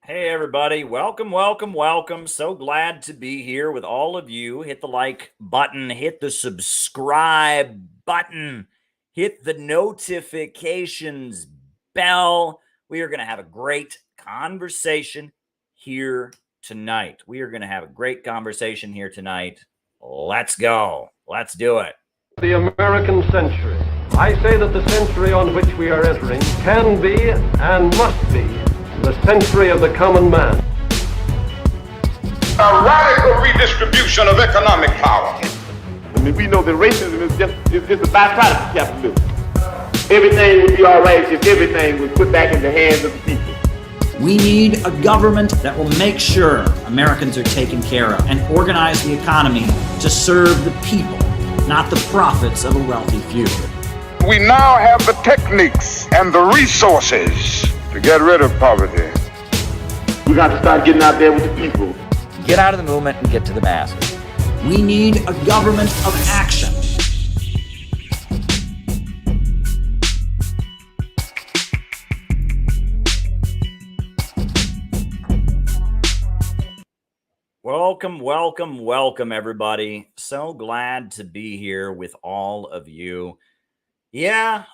Hey, everybody. Welcome, welcome, welcome. So glad to be here with all of you. Hit the like button, hit the subscribe button, hit the notifications bell. We are going to have a great conversation here tonight. Let's go. Let's do it. The American century. I say that the century on which we are entering can be and must be the century of the common man. A radical redistribution of economic power. I mean, we know that racism is just a byproduct of capitalism. Everything would be all right if everything was put back in the hands of the people. We need a government that will make sure Americans are taken care of and organize the economy to serve the people, not the profits of a wealthy few. We now have the techniques and the resources to get rid of poverty. We got to start getting out there with the people. Get out of the movement and get to the masses. We need a government of action. Welcome, welcome, welcome, everybody. So glad to be here with all of you. Yeah,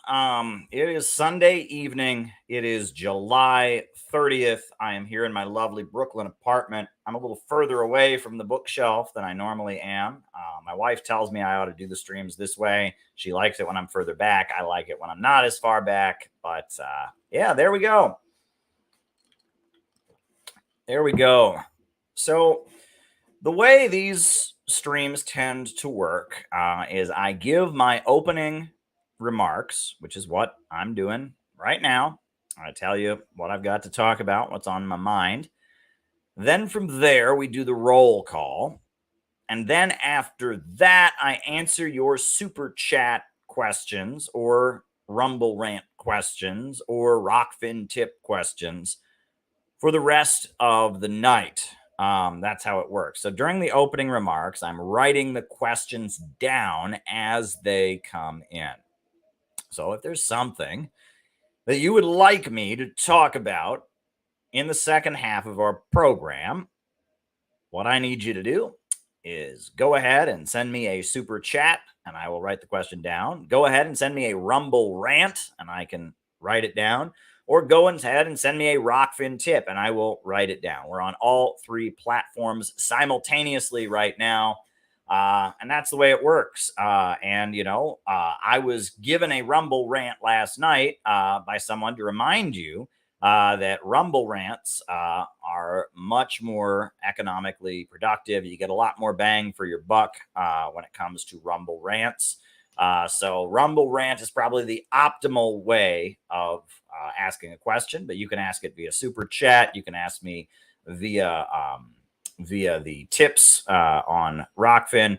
it is Sunday evening. It is July 30th. I am here in my lovely Brooklyn apartment. I'm a little further away from the bookshelf than I normally am. My wife tells me I ought to do the streams this way. She likes it when I'm further back. I like it when I'm not as far back. But yeah, there we go. There we go. So the way these streams tend to work is I give my opening remarks, which is what I'm doing right now. I tell you what I've got to talk about, what's on my mind. Then from there, we do the roll call. And then after that, I answer your super chat questions or Rumble rant questions or Rockfin tip questions for the rest of the night. That's how it works. So during the opening remarks, I'm writing the questions down as they come in. So if there's something that you would like me to talk about in the second half of our program, what I need you to do is go ahead and send me a super chat and I will write the question down. Go ahead and send me a Rumble rant and I can write it down. Or go ahead and send me a Rockfin tip and I will write it down. We're on all three platforms simultaneously right now. And that's the way it works. I was given a Rumble rant last night by someone to remind you that Rumble rants are much more economically productive. You get a lot more bang for your buck when it comes to Rumble rants. So Rumble rant is probably the optimal way of asking a question, but you can ask it via super chat. You can ask me via the tips on Rockfin.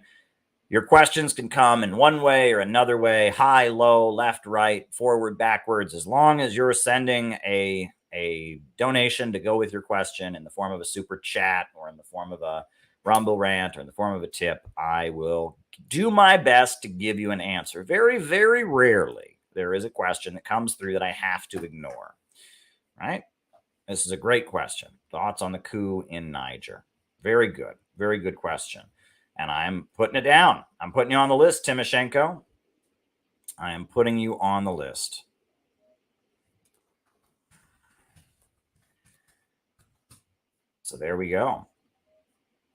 Your questions can come in one way or another way, high, low, left, right, forward, backwards, as long as you're sending a donation to go with your question in the form of a super chat or in the form of a Rumble rant or in the form of a tip. I will do my best to give you an answer. Very, very rarely there is a question that comes through that I have to ignore, right? This is a great question. Thoughts on the coup in Niger? Very good question. And I'm putting it down. I'm putting you on the list, Timoshenko. I am putting you on the list. So there we go.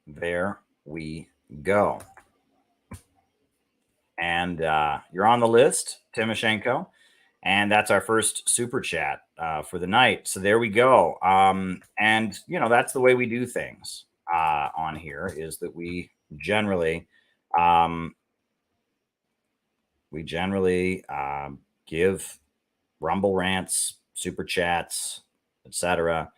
There we go. And you're on the list, Timoshenko. And that's our first super chat for the night. So there we go. And, that's the way we do things on here is that we generally give Rumble rants, super chats, etc.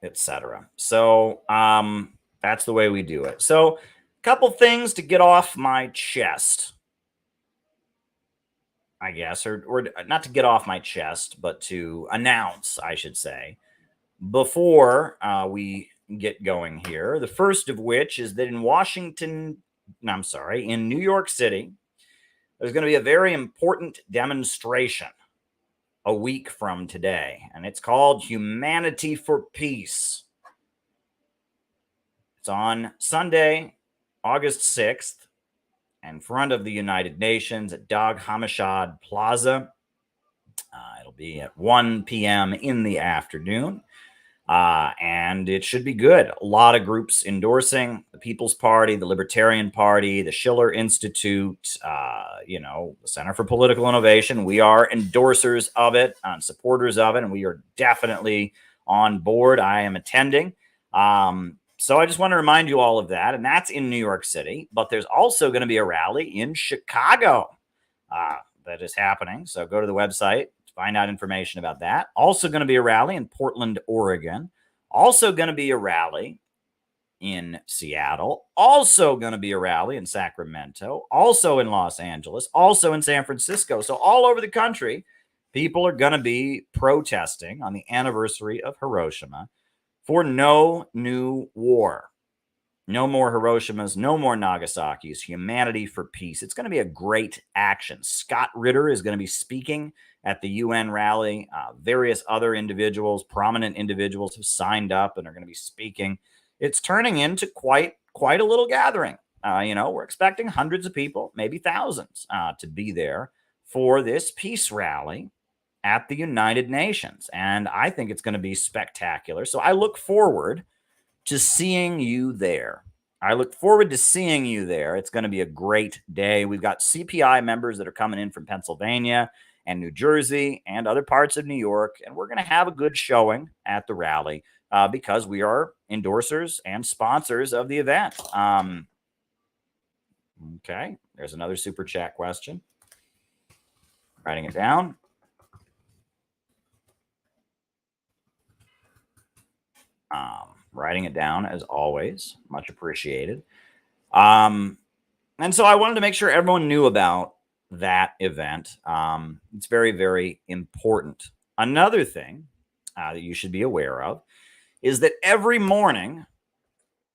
Etc. So that's the way we do it. So a couple things to get off my chest, I guess, or not to get off my chest, but to announce, I should say, before we get going here. The first of which is that in New York City, there's going to be a very important demonstration a week from today, and it's called Humanity for Peace. It's on Sunday, August 6th, in front of the United Nations at Dag Hammarskjöld Plaza. It'll be at 1 p.m. in the afternoon, and it should be good. A lot of groups endorsing: the People's Party, the Libertarian Party, the Schiller Institute, the Center for Political Innovation. We are endorsers of it and supporters of it, and we are definitely on board. I am attending. So I just want to remind you all of that, and that's in New York City. But there's also going to be a rally in Chicago that is happening. So go to the website to find out information about that. Also going to be a rally in Portland, Oregon. Also going to be a rally in Seattle. Also going to be a rally in Sacramento. Also in Los Angeles. Also in San Francisco. So all over the country, people are going to be protesting on the anniversary of Hiroshima for no new war. No more Hiroshimas, no more Nagasaki's, humanity for peace. It's going to be a great action. Scott Ritter is going to be speaking at the UN rally. Various other individuals, prominent individuals, have signed up and are going to be speaking. It's turning into quite a little gathering. We're expecting hundreds of people, maybe thousands, to be there for this peace rally at the United Nations. And I think it's going to be spectacular. So I look forward to seeing you there. It's going to be a great day. We've got CPI members that are coming in from Pennsylvania and New Jersey and other parts of New York. And we're going to have a good showing at the rally because we are endorsers and sponsors of the event. Okay, there's another super chat question. Writing it down. Writing it down as always, much appreciated. And so I wanted to make sure everyone knew about that event. It's very, very important. Another thing that you should be aware of is that every morning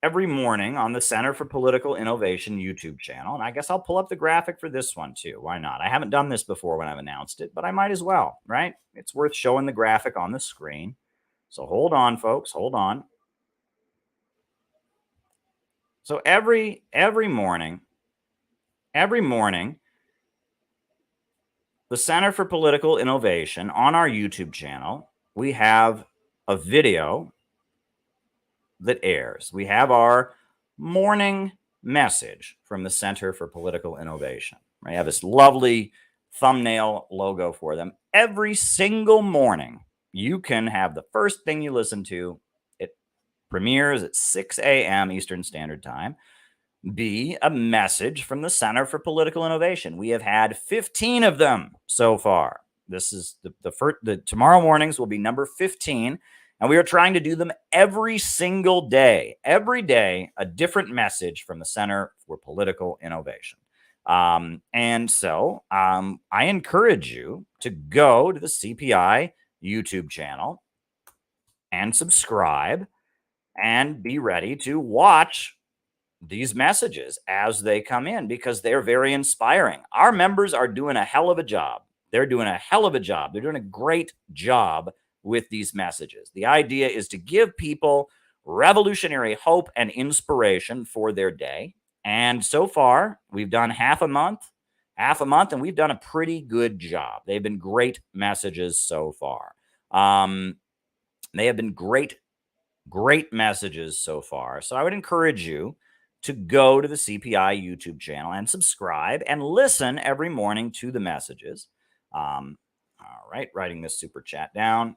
on the Center for Political Innovation YouTube channel, and I guess I'll pull up the graphic for this one too. Why not? I haven't done this before when I've announced it, but I might as well, right? It's worth showing the graphic on the screen. So hold on, folks, hold on. So every morning, the Center for Political Innovation on our YouTube channel, we have a video that airs. We have our morning message from the Center for Political Innovation. We have this lovely thumbnail logo for them. Every single morning, you can have the first thing you listen to. It premieres at 6 a.m. Eastern Standard Time. Be a message from the Center for Political Innovation. We have had 15 of them so far. This is the first. The tomorrow mornings will be number 15, and we are trying to do them every single day. Every day, a different message from the Center for Political Innovation. And so I encourage you to go to the CPI YouTube channel and subscribe and be ready to watch these messages as they come in because they're very inspiring. Our members are doing a hell of a job. They're doing a hell of a job. They're doing a great job with these messages. The idea is to give people revolutionary hope and inspiration for their day. And so far, we've done half a month, and we've done a pretty good job. They've been great messages so far. They have been great messages so far. So I would encourage you to go to the CPI YouTube channel and subscribe and listen every morning to the messages. All right, writing this super chat down.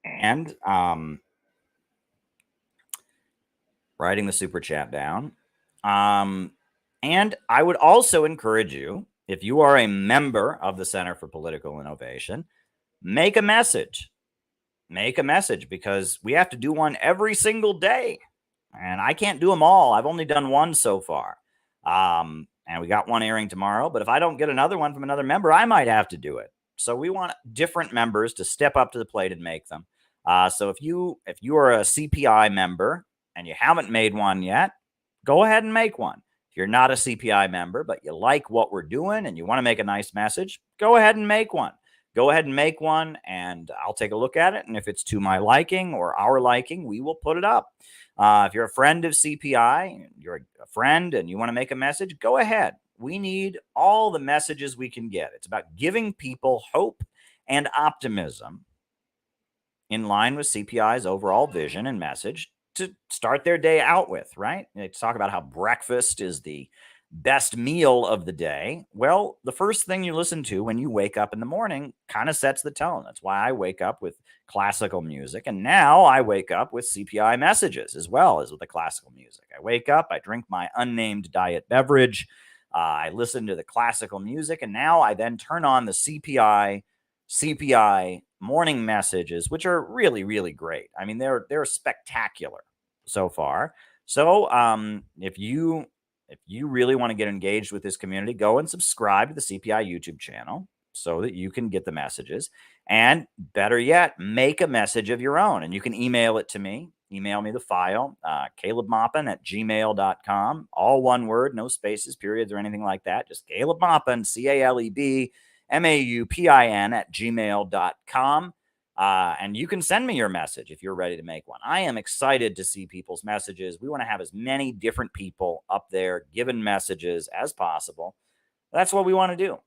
And writing the super chat down. And I would also encourage you, if you are a member of the Center for Political Innovation, make a message. Make a message because we have to do one every single day. And I can't do them all. I've only done one so far. And we got one airing tomorrow. But if I don't get another one from another member, I might have to do it. So we want different members to step up to the plate and make them. So if you are a CPI member and you haven't made one yet, go ahead and make one. If you're not a CPI member, but you like what we're doing and you want to make a nice message, go ahead and make one. Go ahead and make one, and I'll take a look at it. And if it's to my liking or our liking, we will put it up. If you're a friend of CPI, you're a friend and you want to make a message, go ahead. We need all the messages we can get. It's about giving people hope and optimism in line with CPI's overall vision and message to start their day out with, right? They talk about how breakfast is the best meal of the day. Well, the first thing you listen to when you wake up in the morning kind of sets the tone. That's why I wake up with classical music. And now I wake up with CPI messages as well as with the classical music. I wake up, I drink my unnamed diet beverage, I listen to the classical music, and now I then turn on the CPI morning messages, which are really, really great. I mean, they're spectacular so far. So if you really want to get engaged with this community, go and subscribe to the CPI YouTube channel so that you can get the messages. And better yet, make a message of your own. And you can email it to me. Email me the file, calebmaupin@gmail.com. All one word, no spaces, periods, or anything like that. Just calebmaupin, CALEBMAUPIN@gmail.com. And you can send me your message if you're ready to make one. I am excited to see people's messages. We want to have as many different people up there giving messages as possible. That's what we want to do.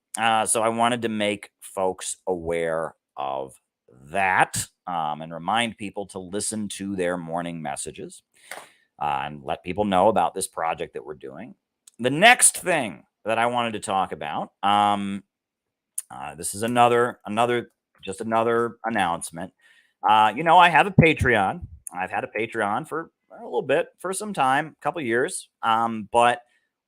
So I wanted to make folks aware of that and remind people to listen to their morning messages and let people know about this project that we're doing. The next thing that I wanted to talk about, this is another announcement. I have a Patreon. I've had a Patreon for a little bit, for some time, a couple years. But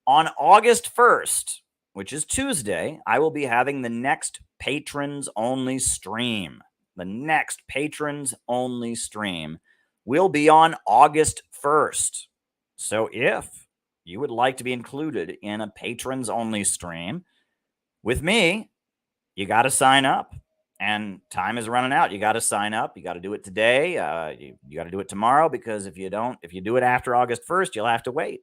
on August 1st, which is Tuesday, I will be having the next patrons only stream. The next patrons only stream will be on August 1st. So if you would like to be included in a patrons only stream with me, you got to sign up, and time is running out. You got to sign up. You got to do it today. You got to do it tomorrow, because if you do it after August 1st, you'll have to wait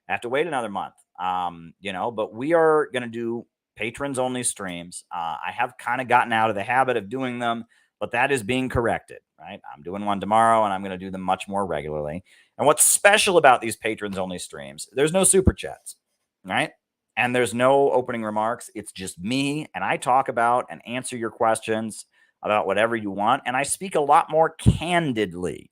another month. But we are going to do patrons only streams. I have kind of gotten out of the habit of doing them, but that is being corrected, right? I'm doing one tomorrow, and I'm going to do them much more regularly. And what's special about these patrons only streams, there's no super chats, right? And there's no opening remarks. It's just me, and I talk about and answer your questions about whatever you want. And I speak a lot more candidly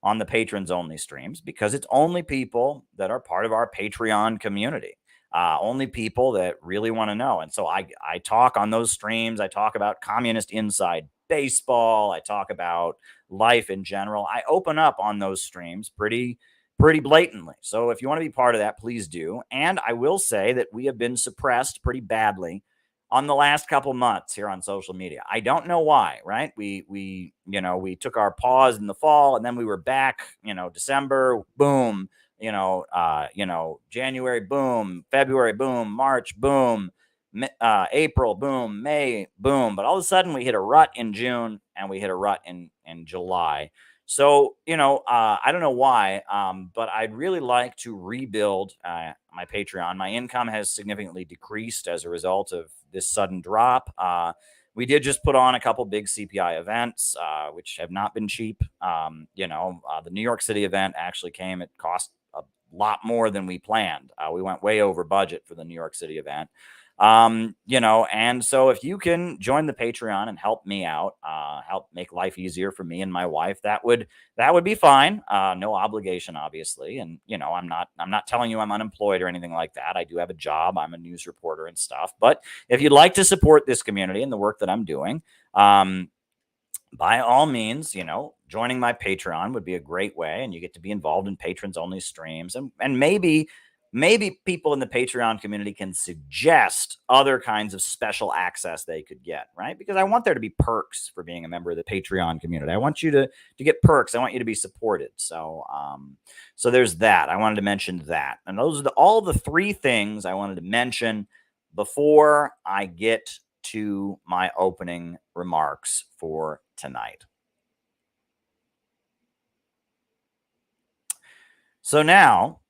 on the patrons only streams, because it's only people that are part of our Patreon community, only people that really want to know. And so I talk on those streams. I talk about communist inside baseball. I talk about life in general. I open up on those streams pretty blatantly. So if you want to be part of that, please do. And I will say that we have been suppressed pretty badly on the last couple months here on social media. I don't know why, right? We took our pause in the fall, and then we were back, December, boom, January, boom, February, boom, March, boom, April, boom, May, boom. But all of a sudden we hit a rut in June, and we hit a rut in July. So, I don't know why, but I'd really like to rebuild my Patreon. My income has significantly decreased as a result of this sudden drop. We did just put on a couple big CPI events, which have not been cheap. The New York City event actually it cost a lot more than we planned. We went way over budget for the New York City event. And so if you can join the Patreon and help me out, help make life easier for me and my wife, that would be fine. No obligation, obviously. And, I'm not telling you I'm unemployed or anything like that. I do have a job. I'm a news reporter and stuff. But if you'd like to support this community and the work that I'm doing, by all means, joining my Patreon would be a great way, and you get to be involved in patrons only streams, and maybe people in the Patreon community can suggest other kinds of special access they could get, right? Because I want there to be perks for being a member of the Patreon community. I want you to get perks. I want you to be supported. So there's that. I wanted to mention that. And those are all the three things I wanted to mention before I get to my opening remarks for tonight. So now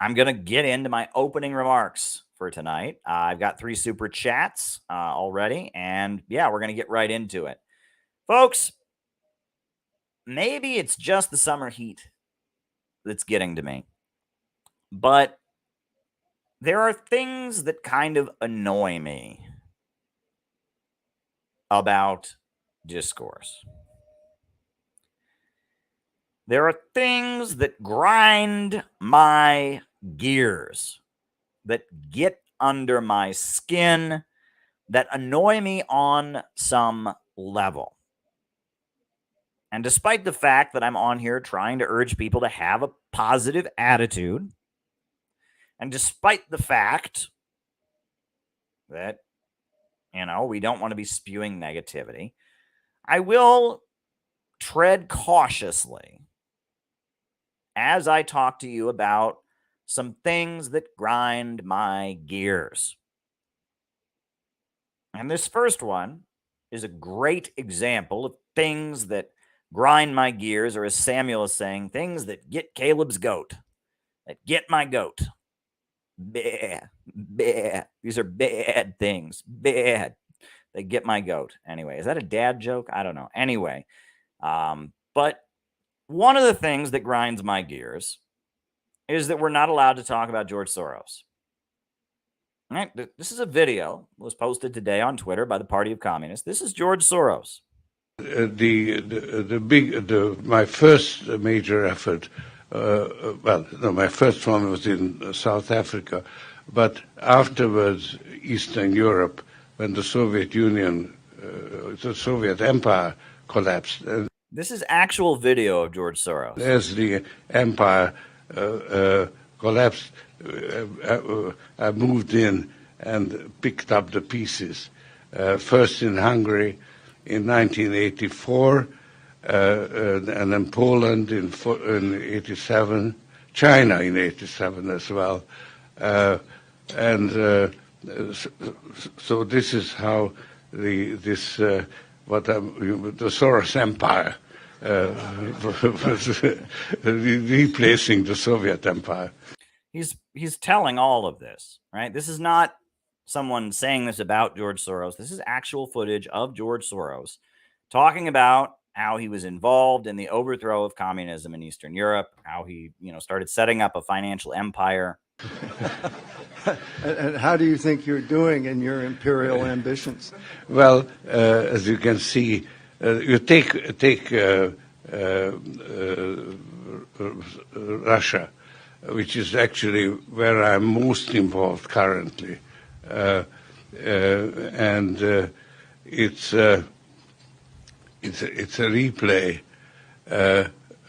I'm going to get into my opening remarks for tonight. I've got 3 super chats already, and yeah, we're going to get right into it. Folks, maybe it's just the summer heat that's getting to me, but there are things that kind of annoy me about discourse. There are things that grind my gears, that get under my skin, that annoy me on some level. And despite the fact that I'm on here trying to urge people to have a positive attitude, and despite the fact that, we don't want to be spewing negativity, I will tread cautiously as I talk to you about some things that grind my gears. And this first one is a great example of things that grind my gears, or as Samuel is saying, things that get Caleb's goat, that get my goat. Bad. These are bad things. Bad. They get my goat. Anyway, is that a dad joke? I don't know. Anyway, but one of the things that grinds my gears is that we're not allowed to talk about George Soros. All right, this is a video that was posted today on Twitter by the Party of Communists. This is George Soros. My first major effort, my first one was in South Africa, but afterwards Eastern Europe, when the Soviet Union, the Soviet Empire collapsed. This is actual video of George Soros. As the empire collapsed, I moved in and picked up the pieces. First in Hungary in 1984, and then Poland in 87, China in 87 as well. So this is how the Soros Empire was replacing the Soviet Empire. He's telling all of this, right? This is not someone saying this about George Soros. This is actual footage of George Soros talking about how he was involved in the overthrow of communism in Eastern Europe, how he, started setting up a financial empire. And how do you think you're doing in your imperial ambitions? Well, as you can see, you take Russia, which is actually where I'm most involved currently, and it's a replay,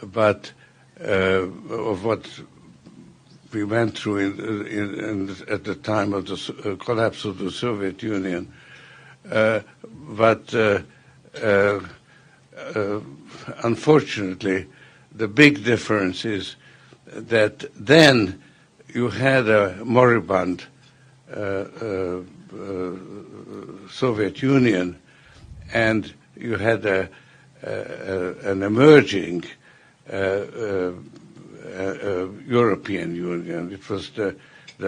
but of what we went through at the time of the collapse of the Soviet Union. But unfortunately, the big difference is that then you had a moribund Soviet Union, and you had an emerging European Union. It was the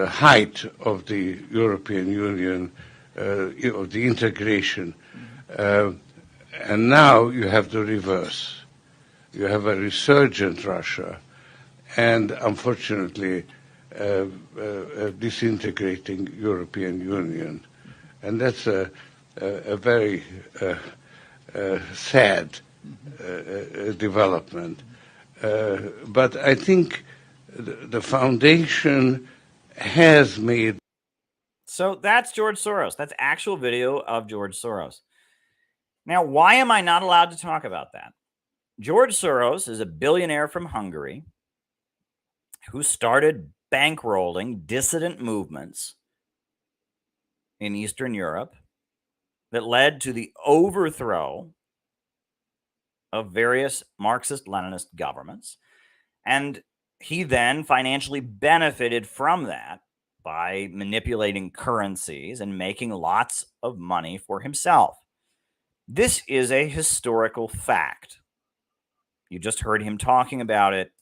height of the European Union, of the integration. And now you have the reverse. You have a resurgent Russia, and unfortunately, a disintegrating European Union. And that's a very sad development. But I think the foundation has made. So that's George Soros. That's actual video of George Soros. Now, why am I not allowed to talk about that? George Soros is a billionaire from Hungary who started bankrolling dissident movements in Eastern Europe that led to the overthrow of various Marxist-Leninist governments. And he then financially benefited from that by manipulating currencies and making lots of money for himself. This is a historical fact. You just heard him talking about it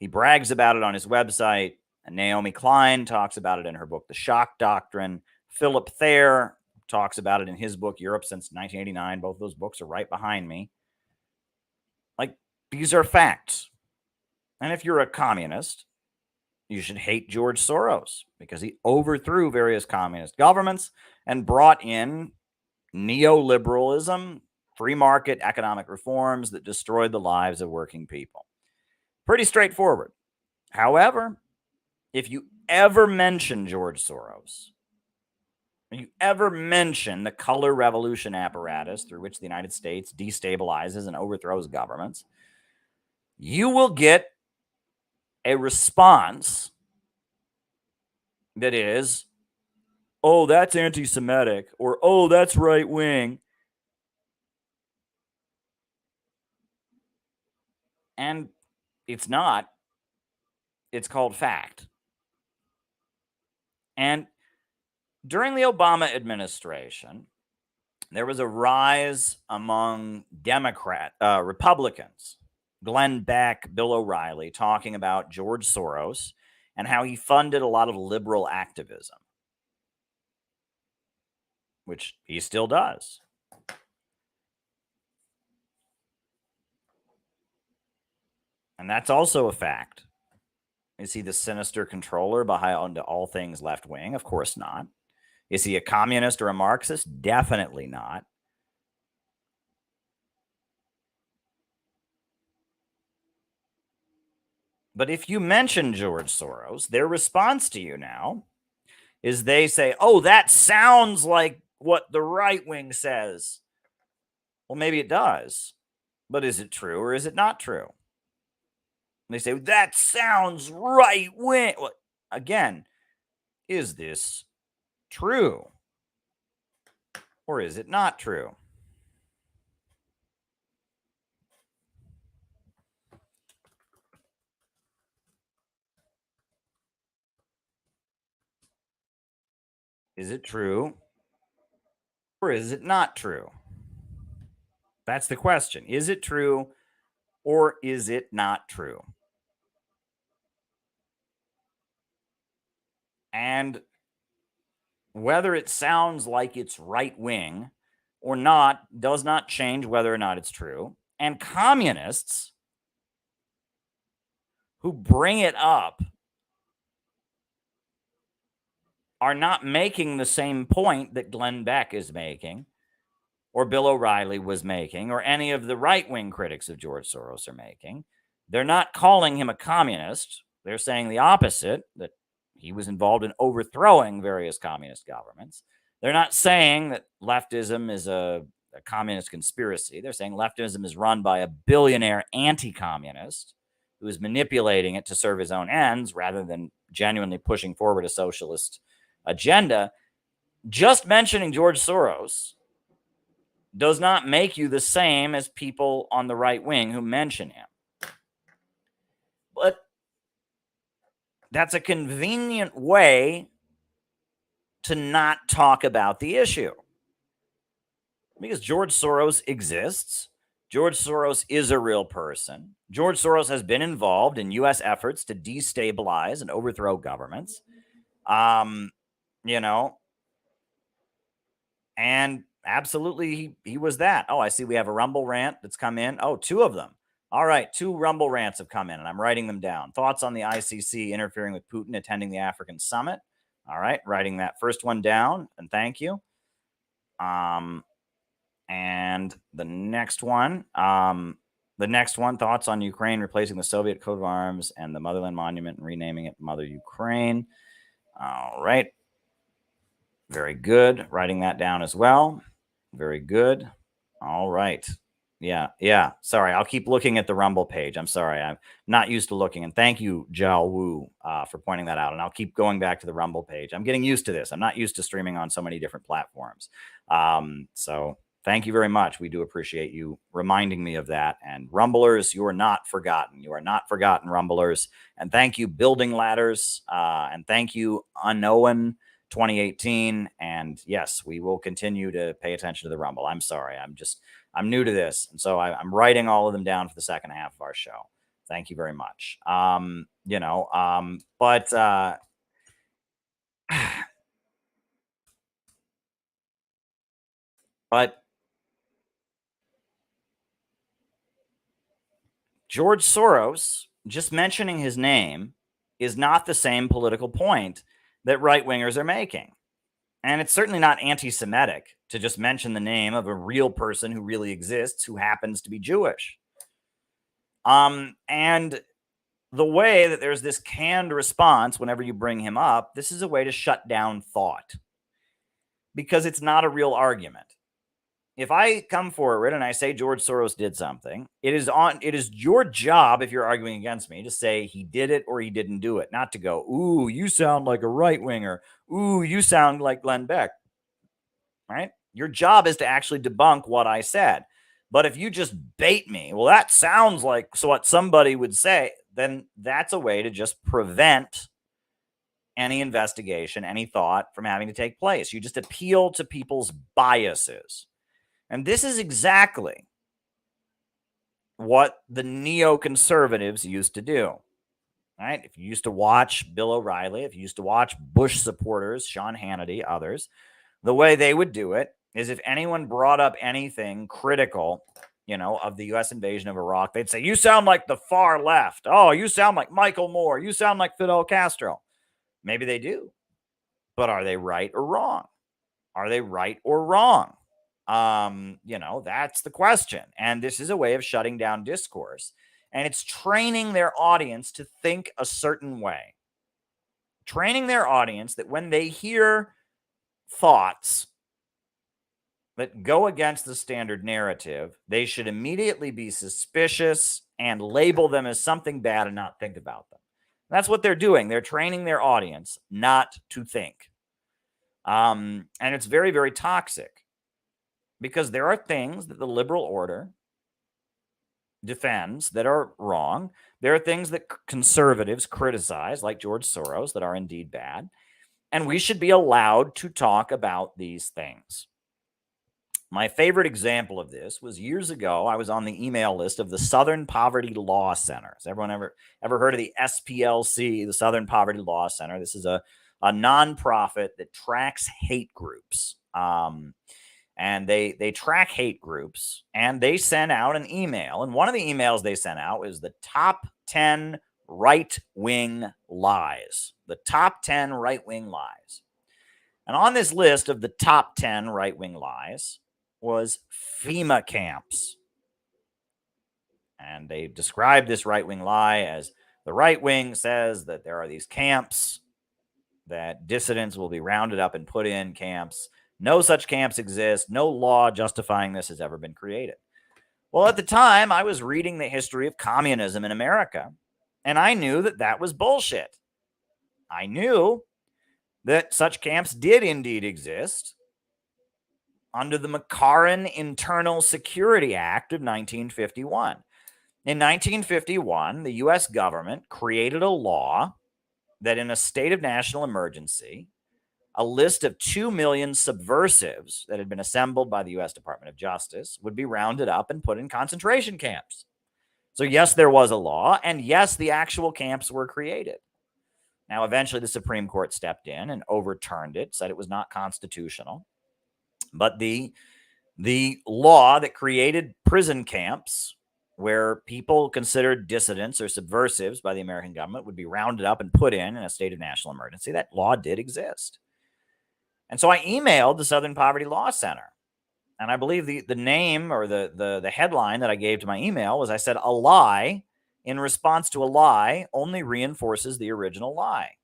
He brags about it on his website. And Naomi Klein talks about it in her book, The Shock Doctrine. Philip Thayer talks about it in his book, Europe Since 1989. Both those books are right behind me. Like, these are facts. And if you're a communist, you should hate George Soros because he overthrew various communist governments and brought in neoliberalism, free market economic reforms that destroyed the lives of working people. Pretty straightforward. However, if you ever mention George Soros, you ever mention the color revolution apparatus through which the United States destabilizes and overthrows governments, you will get a response that is, oh, that's anti-Semitic, or oh, that's right-wing. And it's not. It's called fact. And during the Obama administration, there was a rise among Republicans, Glenn Beck, Bill O'Reilly, talking about George Soros and how he funded a lot of liberal activism, which he still does. And that's also a fact. Is he the sinister controller behind all things left wing? Of course not. Is he a communist or a Marxist? Definitely not. But if you mention George Soros, their response to you now is they say, oh, that sounds like what the right wing says. Well, maybe it does. But is it true or is it not true? And they say, that sounds right wing. Well, again, is this true? Or is it not true? Is it true? Or is it not true? That's the question. Is it true or is it not true? And whether it sounds like it's right wing or not does not change whether or not it's true. And communists who bring it up are not making the same point that Glenn Beck is making, or Bill O'Reilly was making, or any of the right-wing critics of George Soros are making. They're not calling him a communist. They're saying the opposite, that he was involved in overthrowing various communist governments. They're not saying that leftism is a communist conspiracy. They're saying leftism is run by a billionaire anti-communist who is manipulating it to serve his own ends rather than genuinely pushing forward a socialist agenda. Just mentioning George Soros does not make you the same as people on the right wing who mention him. But that's a convenient way to not talk about the issue. Because George Soros exists. George Soros is a real person. George Soros has been involved in U.S. efforts to destabilize and overthrow governments. And absolutely he was that. Oh, I see we have a Rumble rant that's come in. Oh, 2 of them. All right, 2 Rumble rants have come in, and I'm writing them down. Thoughts on the ICC interfering with Putin attending the African summit. All right, writing that first one down, and thank you. And the next one, thoughts on Ukraine replacing the Soviet coat of arms and the Motherland Monument and renaming it Mother Ukraine. All right. Very good. Writing that down as well. Very good. All right. Yeah. Sorry, I'll keep looking at the Rumble page. I'm sorry. I'm not used to looking. And thank you, Zhao Wu, for pointing that out. And I'll keep going back to the Rumble page. I'm getting used to this. I'm not used to streaming on so many different platforms. So thank you very much. We do appreciate you reminding me of that. And Rumblers, you are not forgotten. You are not forgotten, Rumblers. And thank you, Building Ladders. And thank you, Unknown 2018. And yes, we will continue to pay attention to the Rumble. I'm sorry. I'm new to this. And so I'm writing all of them down for the second half of our show. Thank you very much. But George Soros, just mentioning his name, is not the same political point that right-wingers are making. And it's certainly not anti-Semitic to just mention the name of a real person who really exists who happens to be Jewish. And the way that there's this canned response whenever you bring him up, this is a way to shut down thought because it's not a real argument. If I come forward and I say George Soros did something, it is your job, if you're arguing against me, to say he did it or he didn't do it, not to go, ooh, you sound like a right-winger. Ooh, you sound like Glenn Beck. Right? Your job is to actually debunk what I said. But if you just bait me, well, that sounds like what somebody would say, then that's a way to just prevent any investigation, any thought from having to take place. You just appeal to people's biases. And this is exactly what the neoconservatives used to do. Right? If you used to watch Bill O'Reilly, if you used to watch Bush supporters, Sean Hannity, others, the way they would do it is if anyone brought up anything critical, of the U.S. invasion of Iraq, they'd say, you sound like the far left. Oh, you sound like Michael Moore. You sound like Fidel Castro. Maybe they do. But are they right or wrong? Are they right or wrong? That's the question. And this is a way of shutting down discourse. And it's training their audience to think a certain way. Training their audience that when they hear thoughts that go against the standard narrative, they should immediately be suspicious and label them as something bad and not think about them. That's what they're doing. They're training their audience not to think. And it's very, very toxic because there are things that the liberal order defends that are wrong. There are things that conservatives criticize, like George Soros, that are indeed bad. And we should be allowed to talk about these things. My favorite example of this was years ago. I was on the email list of the Southern Poverty Law Center. Has everyone ever heard of the SPLC, the Southern Poverty Law Center? This is a nonprofit that tracks hate groups. And they track hate groups, and they sent out an email. And one of the emails they sent out is the top 10 right-wing lies. The top 10 right-wing lies. And on this list of the top 10 right-wing lies was FEMA camps. And they described this right-wing lie as the right wing says that there are these camps that dissidents will be rounded up and put in camps. No such camps exist. No law justifying this has ever been created. Well, at the time, I was reading the history of communism in America, and I knew that that was bullshit. I knew that such camps did indeed exist under the McCarran Internal Security Act of 1951. In 1951, the U.S. government created a law that in a state of national emergency, a list of 2 million subversives that had been assembled by the U.S. Department of Justice would be rounded up and put in concentration camps. So yes, there was a law, and yes, the actual camps were created. Now, eventually the Supreme Court stepped in and overturned it, said it was not constitutional. But the law that created prison camps where people considered dissidents or subversives by the American government would be rounded up and put in a state of national emergency, that law did exist. And so I emailed the Southern Poverty Law Center. And I believe the name or the headline that I gave to my email was, I said, a lie in response to a lie only reinforces the original lie.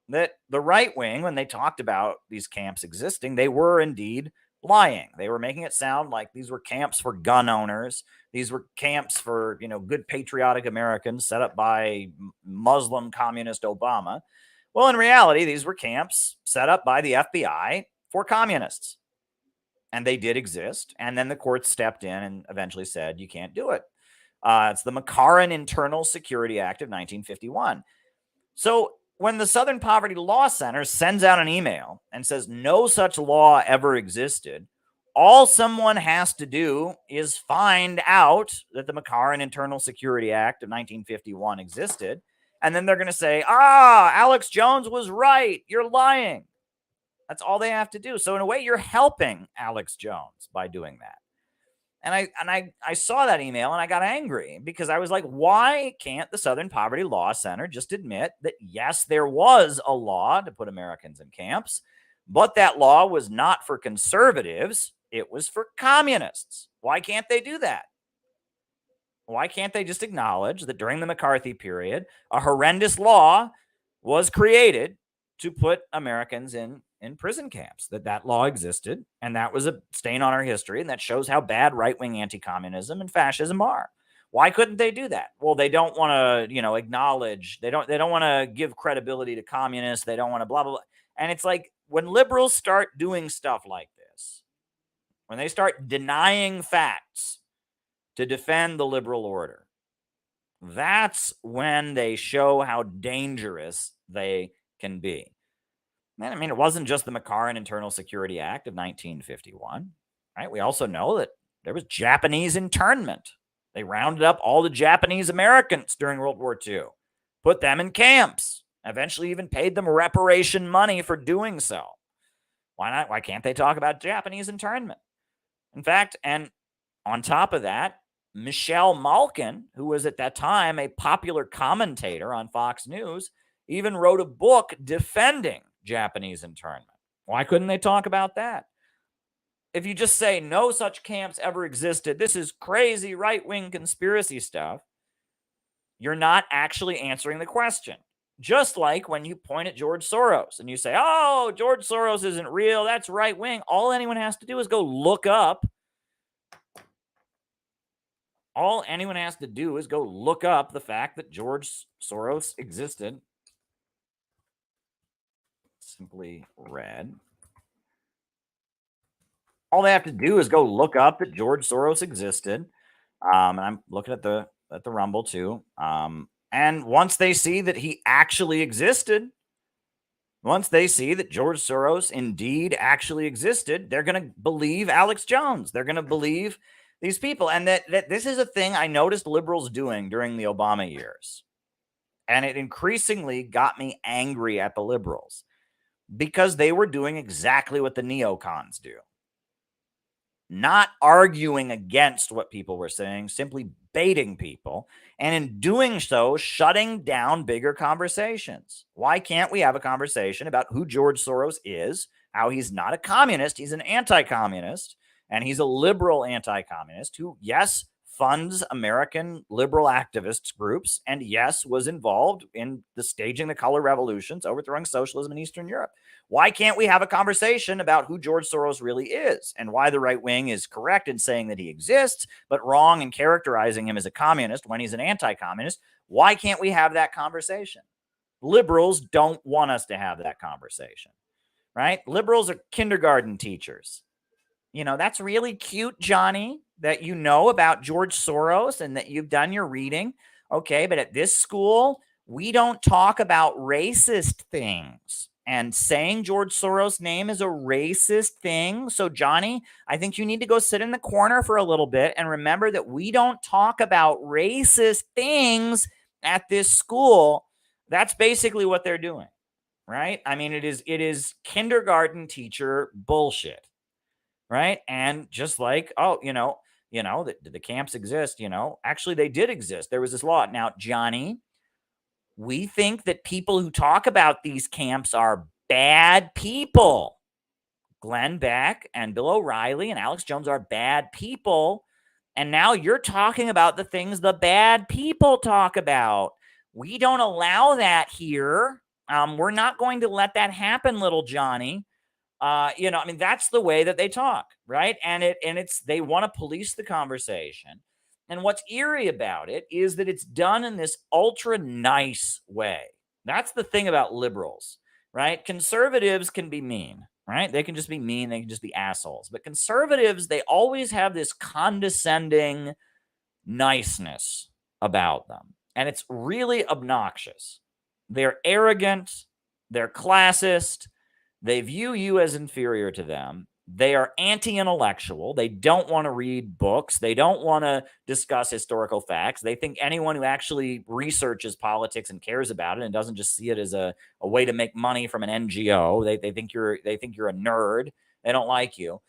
That the right wing, when they talked about these camps existing, they were indeed lying. They were making it sound like these were camps for gun owners. These were camps for, good patriotic Americans set up by Muslim communist Obama. Well, in reality, these were camps set up by the FBI for communists. And they did exist. And then the court stepped in and eventually said, you can't do it. It's the McCarran Internal Security Act of 1951. So when the Southern Poverty Law Center sends out an email and says no such law ever existed, All someone has to do is find out that the McCarran Internal Security Act of 1951 existed, and then they're going to say, Alex Jones was right. You're lying. That's all they have to do. So in a way, you're helping Alex Jones by doing that. And I saw that email and I got angry because I was like, why can't the Southern Poverty Law Center just admit that, yes, there was a law to put Americans in camps, but that law was not for conservatives. It was for communists. Why can't they do that? Why can't they just acknowledge that during the McCarthy period, a horrendous law was created to put Americans in prison camps, that law existed, and that was a stain on our history, and that shows how bad right-wing anti-communism and fascism are. Why couldn't they do that? Well, they don't want to, acknowledge, they don't want to give credibility to communists, they don't want to blah, blah, blah. And it's like, when liberals start doing stuff like this, when they start denying facts to defend the liberal order, that's when they show how dangerous they can be. I mean, it wasn't just the McCarran Internal Security Act of 1951, right? We also know that there was Japanese internment. They rounded up all the Japanese Americans during World War II, put them in camps, eventually even paid them reparation money for doing so. Why not? Why can't they talk about Japanese internment? In fact, and on top of that, Michelle Malkin, who was at that time a popular commentator on Fox News, even wrote a book defending Japanese internment. Why couldn't they talk about that? If you just say no such camps ever existed, this is crazy right-wing conspiracy stuff, you're not actually answering the question. Just like when you point at George Soros and you say, oh, George Soros isn't real, that's right-wing. All anyone has to do is go look up. All anyone has to do is go look up the fact that George Soros existed. Simply read. All they have to do is go look up that George Soros existed. And I'm looking at the Rumble too. And once they see that he actually existed, once they see that George Soros indeed actually existed, they're going to believe Alex Jones. They're going to believe these people. And that this is a thing I noticed liberals doing during the Obama years. And it increasingly got me angry at the liberals because they were doing exactly what the neocons do. Not arguing against what people were saying, simply baiting people, and in doing so, shutting down bigger conversations. Why can't we have a conversation about who George Soros is, how he's not a communist, he's an anti-communist, and he's a liberal anti-communist who, yes, funds American liberal activist groups, and yes, was involved in the staging the color revolutions, overthrowing socialism in Eastern Europe. Why can't we have a conversation about who George Soros really is and why the right wing is correct in saying that he exists, but wrong in characterizing him as a communist when he's an anti-communist? Why can't we have that conversation? Liberals don't want us to have that conversation, right? Liberals are kindergarten teachers. That's really cute, Johnny, that you know about George Soros and that you've done your reading. Okay, but at this school, we don't talk about racist things. And saying George Soros' name is a racist thing. So, Johnny, I think you need to go sit in the corner for a little bit and remember that we don't talk about racist things at this school. That's basically what they're doing, right? I mean, it is kindergarten teacher bullshit, right? And just like, the camps exist, actually they did exist. There was this law. Now, Johnny, we think that people who talk about these camps are bad people. Glenn Beck and Bill O'Reilly and Alex Jones are bad people. And now you're talking about the things the bad people talk about. We don't allow that here. We're not going to let that happen, little Johnny. That's the way that they talk, right? And they want to police the conversation. And what's eerie about it is that it's done in this ultra nice way. That's the thing about liberals, right? Conservatives can be mean, right? They can just be mean. They can just be assholes. But conservatives, they always have this condescending niceness about them. And it's really obnoxious. They're arrogant. They're classist. They view you as inferior to them. They are anti-intellectual. They don't want to read books. They don't want to discuss historical facts. They think anyone who actually researches politics and cares about it and doesn't just see it as a way to make money from an NGO, they think you're a nerd. They don't like you.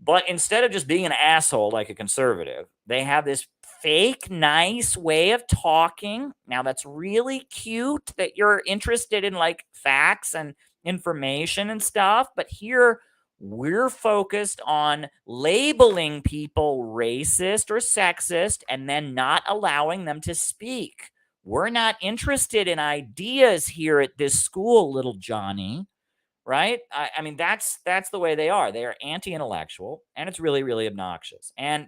But instead of just being an asshole like a conservative, they have this fake, nice way of talking. Now, that's really cute that you're interested in like facts and information and stuff. But here, we're focused on labeling people racist or sexist and then not allowing them to speak. We're not interested in ideas here at this school, little Johnny. Right? I mean, that's the way they are. They are anti-intellectual, and it's really, really obnoxious. And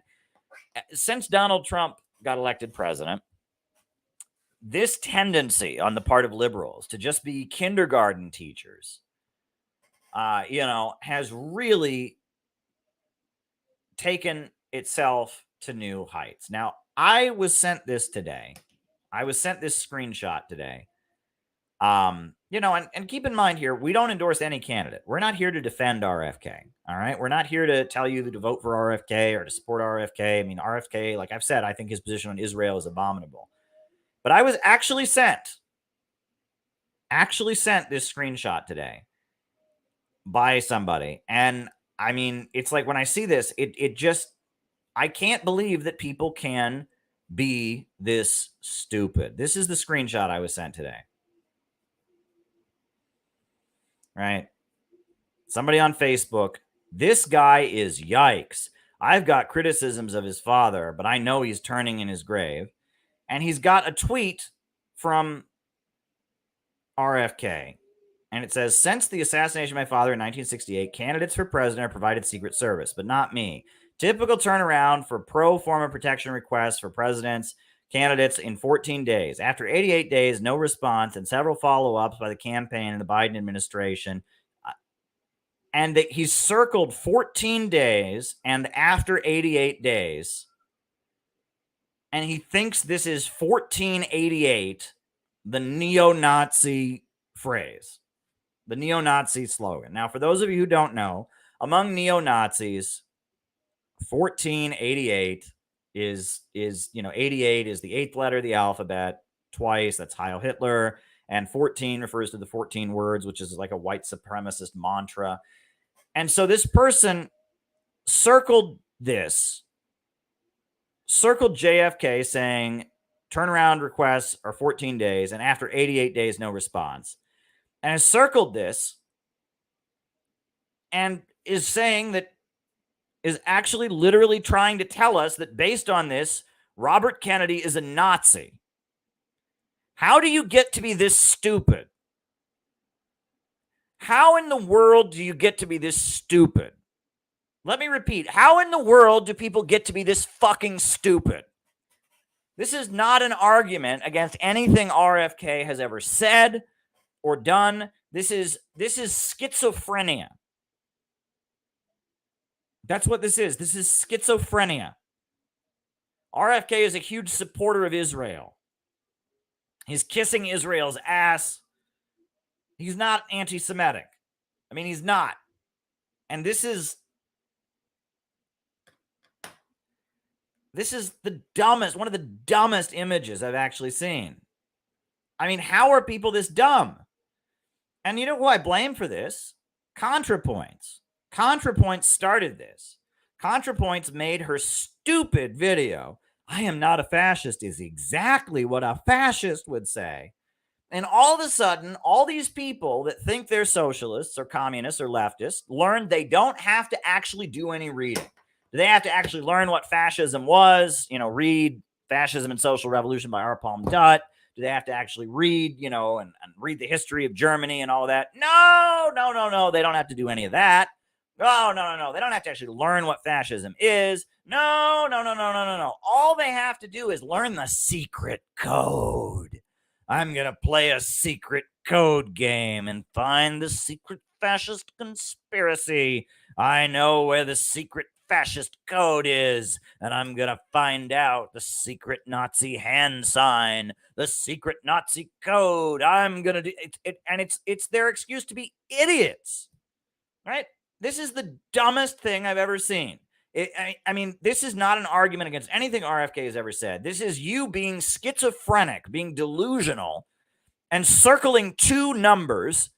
since Donald Trump got elected president, this tendency on the part of liberals to just be kindergarten teachers, has really taken itself to new heights. Now, I was sent this today. I was sent this screenshot today. And keep in mind here, we don't endorse any candidate. We're not here to defend RFK. All right. We're not here to tell you to vote for RFK or to support RFK. I mean, RFK, like I've said, I think his position on Israel is abominable. But I was actually sent this screenshot today by somebody. And I mean, it's like when I see this, it just, I can't believe that people can be this stupid. This is the screenshot I was sent today. Right? Somebody on Facebook, this guy is yikes. I've got criticisms of his father, but I know he's turning in his grave. And he's got a tweet from RFK. And it says, since the assassination of my father in 1968, candidates for president are provided Secret Service, but not me. Typical turnaround for pro forma protection requests for presidents, candidates in 14 days. After 88 days, no response, and several follow-ups by the campaign and the Biden administration. And that he's circled 14 days and after 88 days. And he thinks this is 1488, the neo-Nazi phrase, the neo-Nazi slogan. Now, for those of you who don't know, among neo-Nazis, 1488 is 88 is the eighth letter of the alphabet twice. That's Heil Hitler. And 14 refers to the 14 words, which is like a white supremacist mantra. And so this person circled JFK saying turnaround requests are 14 days and after 88 days, no response. And has circled this and is saying that is actually literally trying to tell us that based on this, Robert Kennedy is a Nazi. How do you get to be this stupid? How in the world do you get to be this stupid? Let me repeat. How in the world do people get to be this fucking stupid? This is not an argument against anything RFK has ever said or done. This is schizophrenia. That's what this is. This is schizophrenia. RFK is a huge supporter of Israel. He's kissing Israel's ass. He's not anti-Semitic. I mean, he's not. And this is the dumbest, one of the dumbest images I've actually seen. I mean, how are people this dumb? And you know who I blame for this? ContraPoints. ContraPoints started this. ContraPoints made her stupid video. I am not a fascist is exactly what a fascist would say. And all of a sudden, all these people that think they're socialists or communists or leftists learned they don't have to actually do any reading. Do they have to actually learn what fascism was? Read Fascism and Social Revolution by R. Palm Dutt. Do they have to actually read, and read the history of Germany and all that? No. They don't have to do any of that. No. They don't have to actually learn what fascism is. No. All they have to do is learn the secret code. I'm going to play a secret code game and find the secret fascist conspiracy. I know where the secret fascist code is, and I'm going to find out the secret Nazi hand sign, the secret Nazi code. I'm going to do it. And it's their excuse to be idiots, right? This is the dumbest thing I've ever seen. I mean, this is not an argument against anything RFK has ever said. This is you being schizophrenic, being delusional, and circling two numbers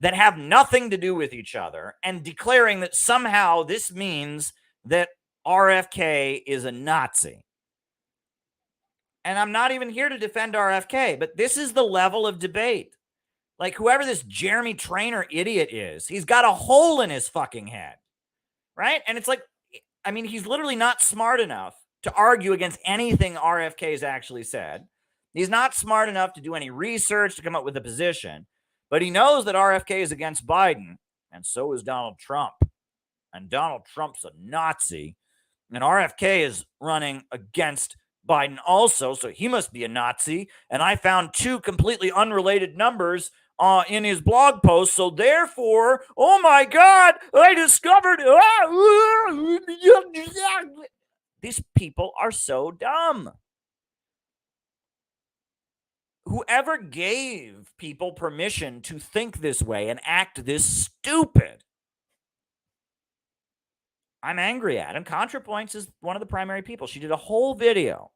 that have nothing to do with each other and declaring that somehow this means that RFK is a Nazi. And I'm not even here to defend RFK, but this is the level of debate. Like, whoever this Jeremy Trainer idiot is, he's got a hole in his fucking head, right? And it's like, I mean, he's literally not smart enough to argue against anything RFK's actually said. He's not smart enough to do any research to come up with a position, but he knows that RFK is against Biden, and so is Donald Trump. And Donald Trump's a Nazi, and RFK is running against Biden also, so he must be a Nazi. And I found two completely unrelated numbers in his blog post, so therefore, oh my God, I discovered. These people are so dumb. Whoever gave people permission to think this way and act this stupid, I'm angry at. And ContraPoints is one of the primary people. She did a whole video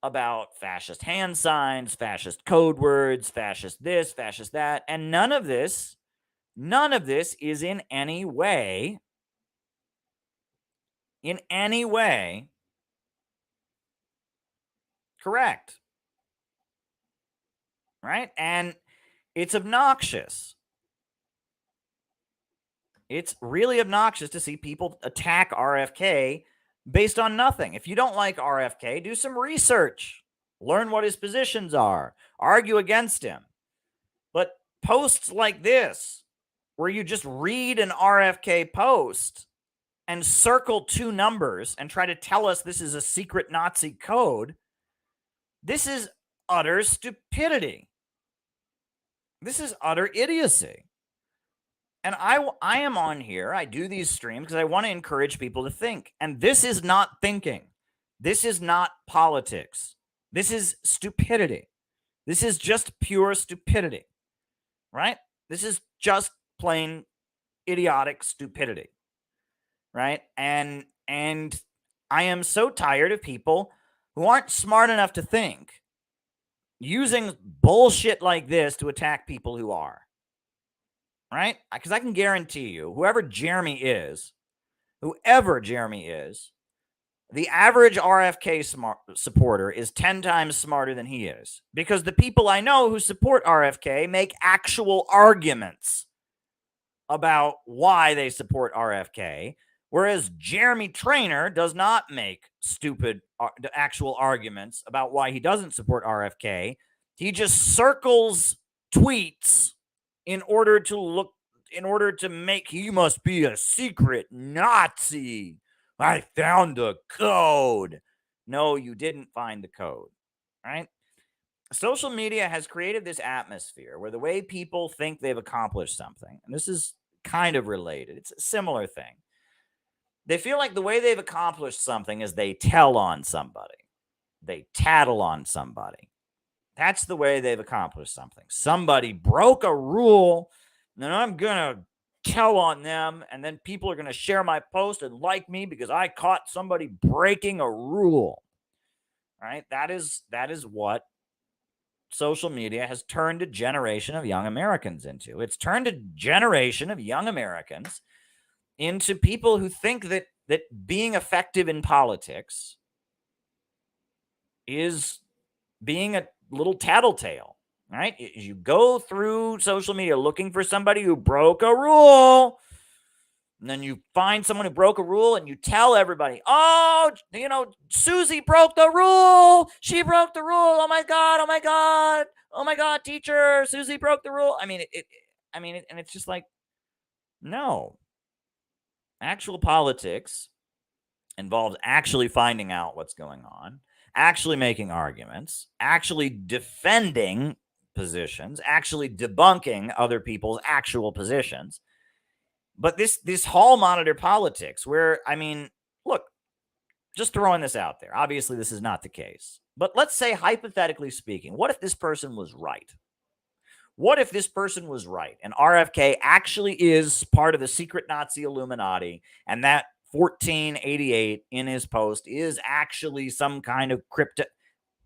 about fascist hand signs, fascist code words, fascist this, fascist that, and none of this is in any way correct. Right? And it's obnoxious. It's really obnoxious to see people attack RFK based on nothing. If you don't like RFK, do some research. Learn what his positions are. Argue against him. But posts like this, where you just read an RFK post and circle two numbers and try to tell us this is a secret Nazi code, this is utter stupidity. This is utter idiocy. And I am on here. I do these streams because I want to encourage people to think. And this is not thinking. This is not politics. This is stupidity. This is just pure stupidity. Right? This is just plain idiotic stupidity. Right? And I am so tired of people who aren't smart enough to think using bullshit like this to attack people who are. Right? Because I can guarantee you, whoever Jeremy is, the average RFK supporter is 10 times smarter than he is. Because the people I know who support RFK make actual arguments about why they support RFK, whereas Jeremy Trainer does not make stupid actual arguments about why he doesn't support RFK. He just circles tweets in order to make he must be a secret Nazi. I found the code. No, you didn't find the code, right? Social media has created this atmosphere where the way people think they've accomplished something, and this is kind of related, it's a similar thing. They feel like the way they've accomplished something is they tell on somebody. They tattle on somebody. That's the way they've accomplished something. Somebody broke a rule, and then I'm going to tell on them, and then people are going to share my post and like me because I caught somebody breaking a rule. Right? That is what social media has turned a generation of young Americans into. It's turned a generation of young Americans into people who think that being effective in politics is being a little tattletale, right? You go through social media looking for somebody who broke a rule, and then you find someone who broke a rule and you tell everybody, oh, Susie broke the rule. She broke the rule. Oh my God. Oh my God. Oh my God, teacher, Susie broke the rule. I mean, and it's just like, no. Actual politics involves actually finding out what's going on, actually making arguments, actually defending positions, actually debunking other people's actual positions. But this hall monitor politics where, I mean, look, just throwing this out there. Obviously, this is not the case. But let's say, hypothetically speaking, what if this person was right? What if this person was right and RFK actually is part of the secret Nazi Illuminati, and that 1488 in his post is actually some kind of crypto?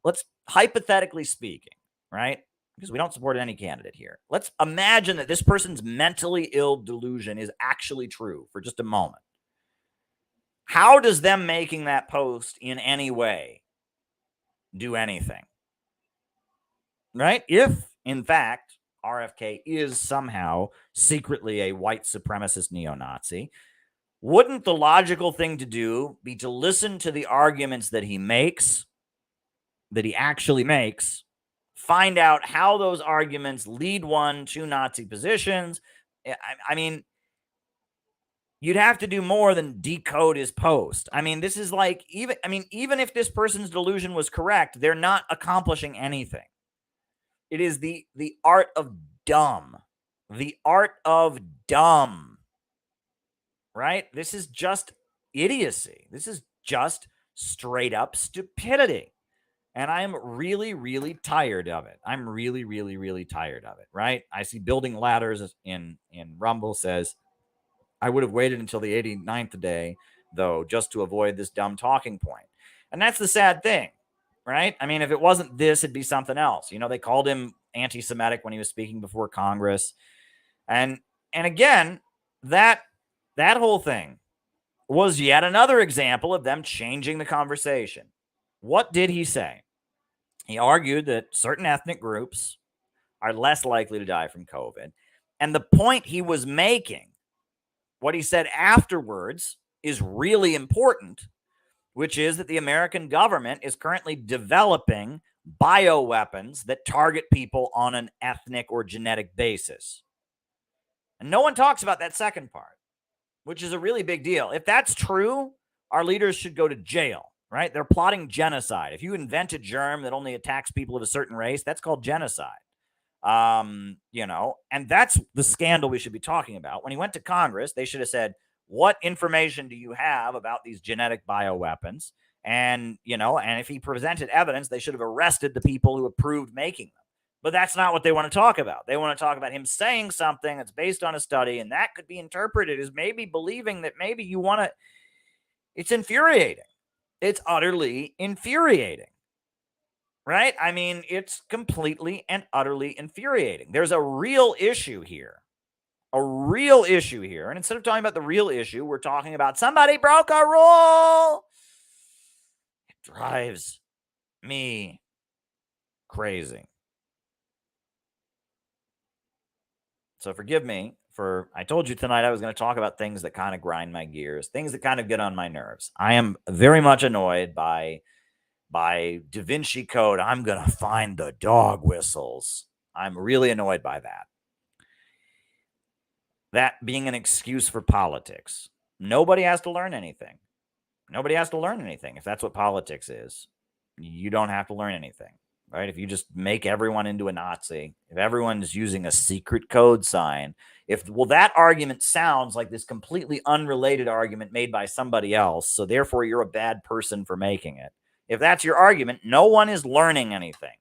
Let's, hypothetically speaking, right? Because we don't support any candidate here. Let's imagine that this person's mentally ill delusion is actually true for just a moment. How does them making that post in any way do anything? Right? If, in fact, RFK is somehow secretly a white supremacist neo-Nazi, wouldn't the logical thing to do be to listen to the arguments that he makes, that he actually makes, find out how those arguments lead one to Nazi positions? I mean, you'd have to do more than decode his post. I mean, this is like, even if this person's delusion was correct, they're not accomplishing anything. It is the art of dumb. The art of dumb. Right? This is just idiocy. This is just straight up stupidity. And I'm really, really tired of it. I'm really, really, really tired of it. Right? I see Building Ladders in Rumble says, I would have waited until the 89th day, though, just to avoid this dumb talking point. And that's the sad thing, right? I mean, if it wasn't this, it'd be something else. You know, they called him anti-Semitic when he was speaking before Congress. And again, that whole thing was yet another example of them changing the conversation. What did he say? He argued that certain ethnic groups are less likely to die from COVID. And the point he was making, what he said afterwards, is really important, which is that the American government is currently developing bioweapons that target people on an ethnic or genetic basis. And no one talks about that second part, which is a really big deal. If that's true, our leaders should go to jail, right? They're plotting genocide. If you invent a germ that only attacks people of a certain race, that's called genocide. You know, and that's the scandal we should be talking about. When he went to Congress, they should have said, what information do you have about these genetic bioweapons? And, you know, and if he presented evidence, they should have arrested the people who approved making them. But that's not what they want to talk about. They want to talk about him saying something that's based on a study, and that could be interpreted as maybe believing that maybe you want to. It's infuriating. It's utterly infuriating. Right? I mean, it's completely and utterly infuriating. There's a real issue here. A real issue here. And instead of talking about the real issue, we're talking about somebody broke a rule. It drives me crazy. So forgive me for, I told you tonight I was going to talk about things that kind of grind my gears, things that kind of get on my nerves. I am very much annoyed by Da Vinci Code. I'm going to find the dog whistles. I'm really annoyed by that. That being an excuse for politics. Nobody has to learn anything. Nobody has to learn anything. If that's what politics is, you don't have to learn anything, right? If you just make everyone into a Nazi, if everyone's using a secret code sign, that argument sounds like this completely unrelated argument made by somebody else, so therefore you're a bad person for making it. If that's your argument, no one is learning anything.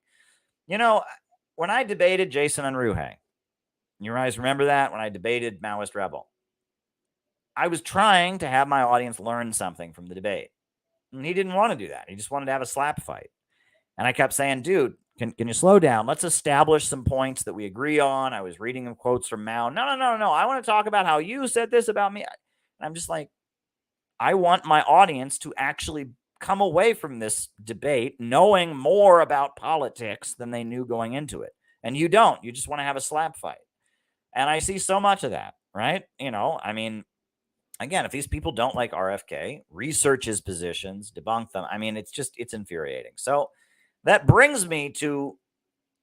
You know, when I debated Jason Unruhe, you guys remember that? When I debated Maoist Rebel, I was trying to have my audience learn something from the debate. And he didn't want to do that. He just wanted to have a slap fight. And I kept saying, dude, can you slow down? Let's establish some points that we agree on. I was reading him quotes from Mao. No. I want to talk about how you said this about me. And I'm just like, I want my audience to actually come away from this debate knowing more about politics than they knew going into it. And you don't. You just want to have a slap fight. And I see so much of that, right? You know, I mean, again, if these people don't like RFK, research his positions, debunk them. I mean, it's infuriating. So that brings me to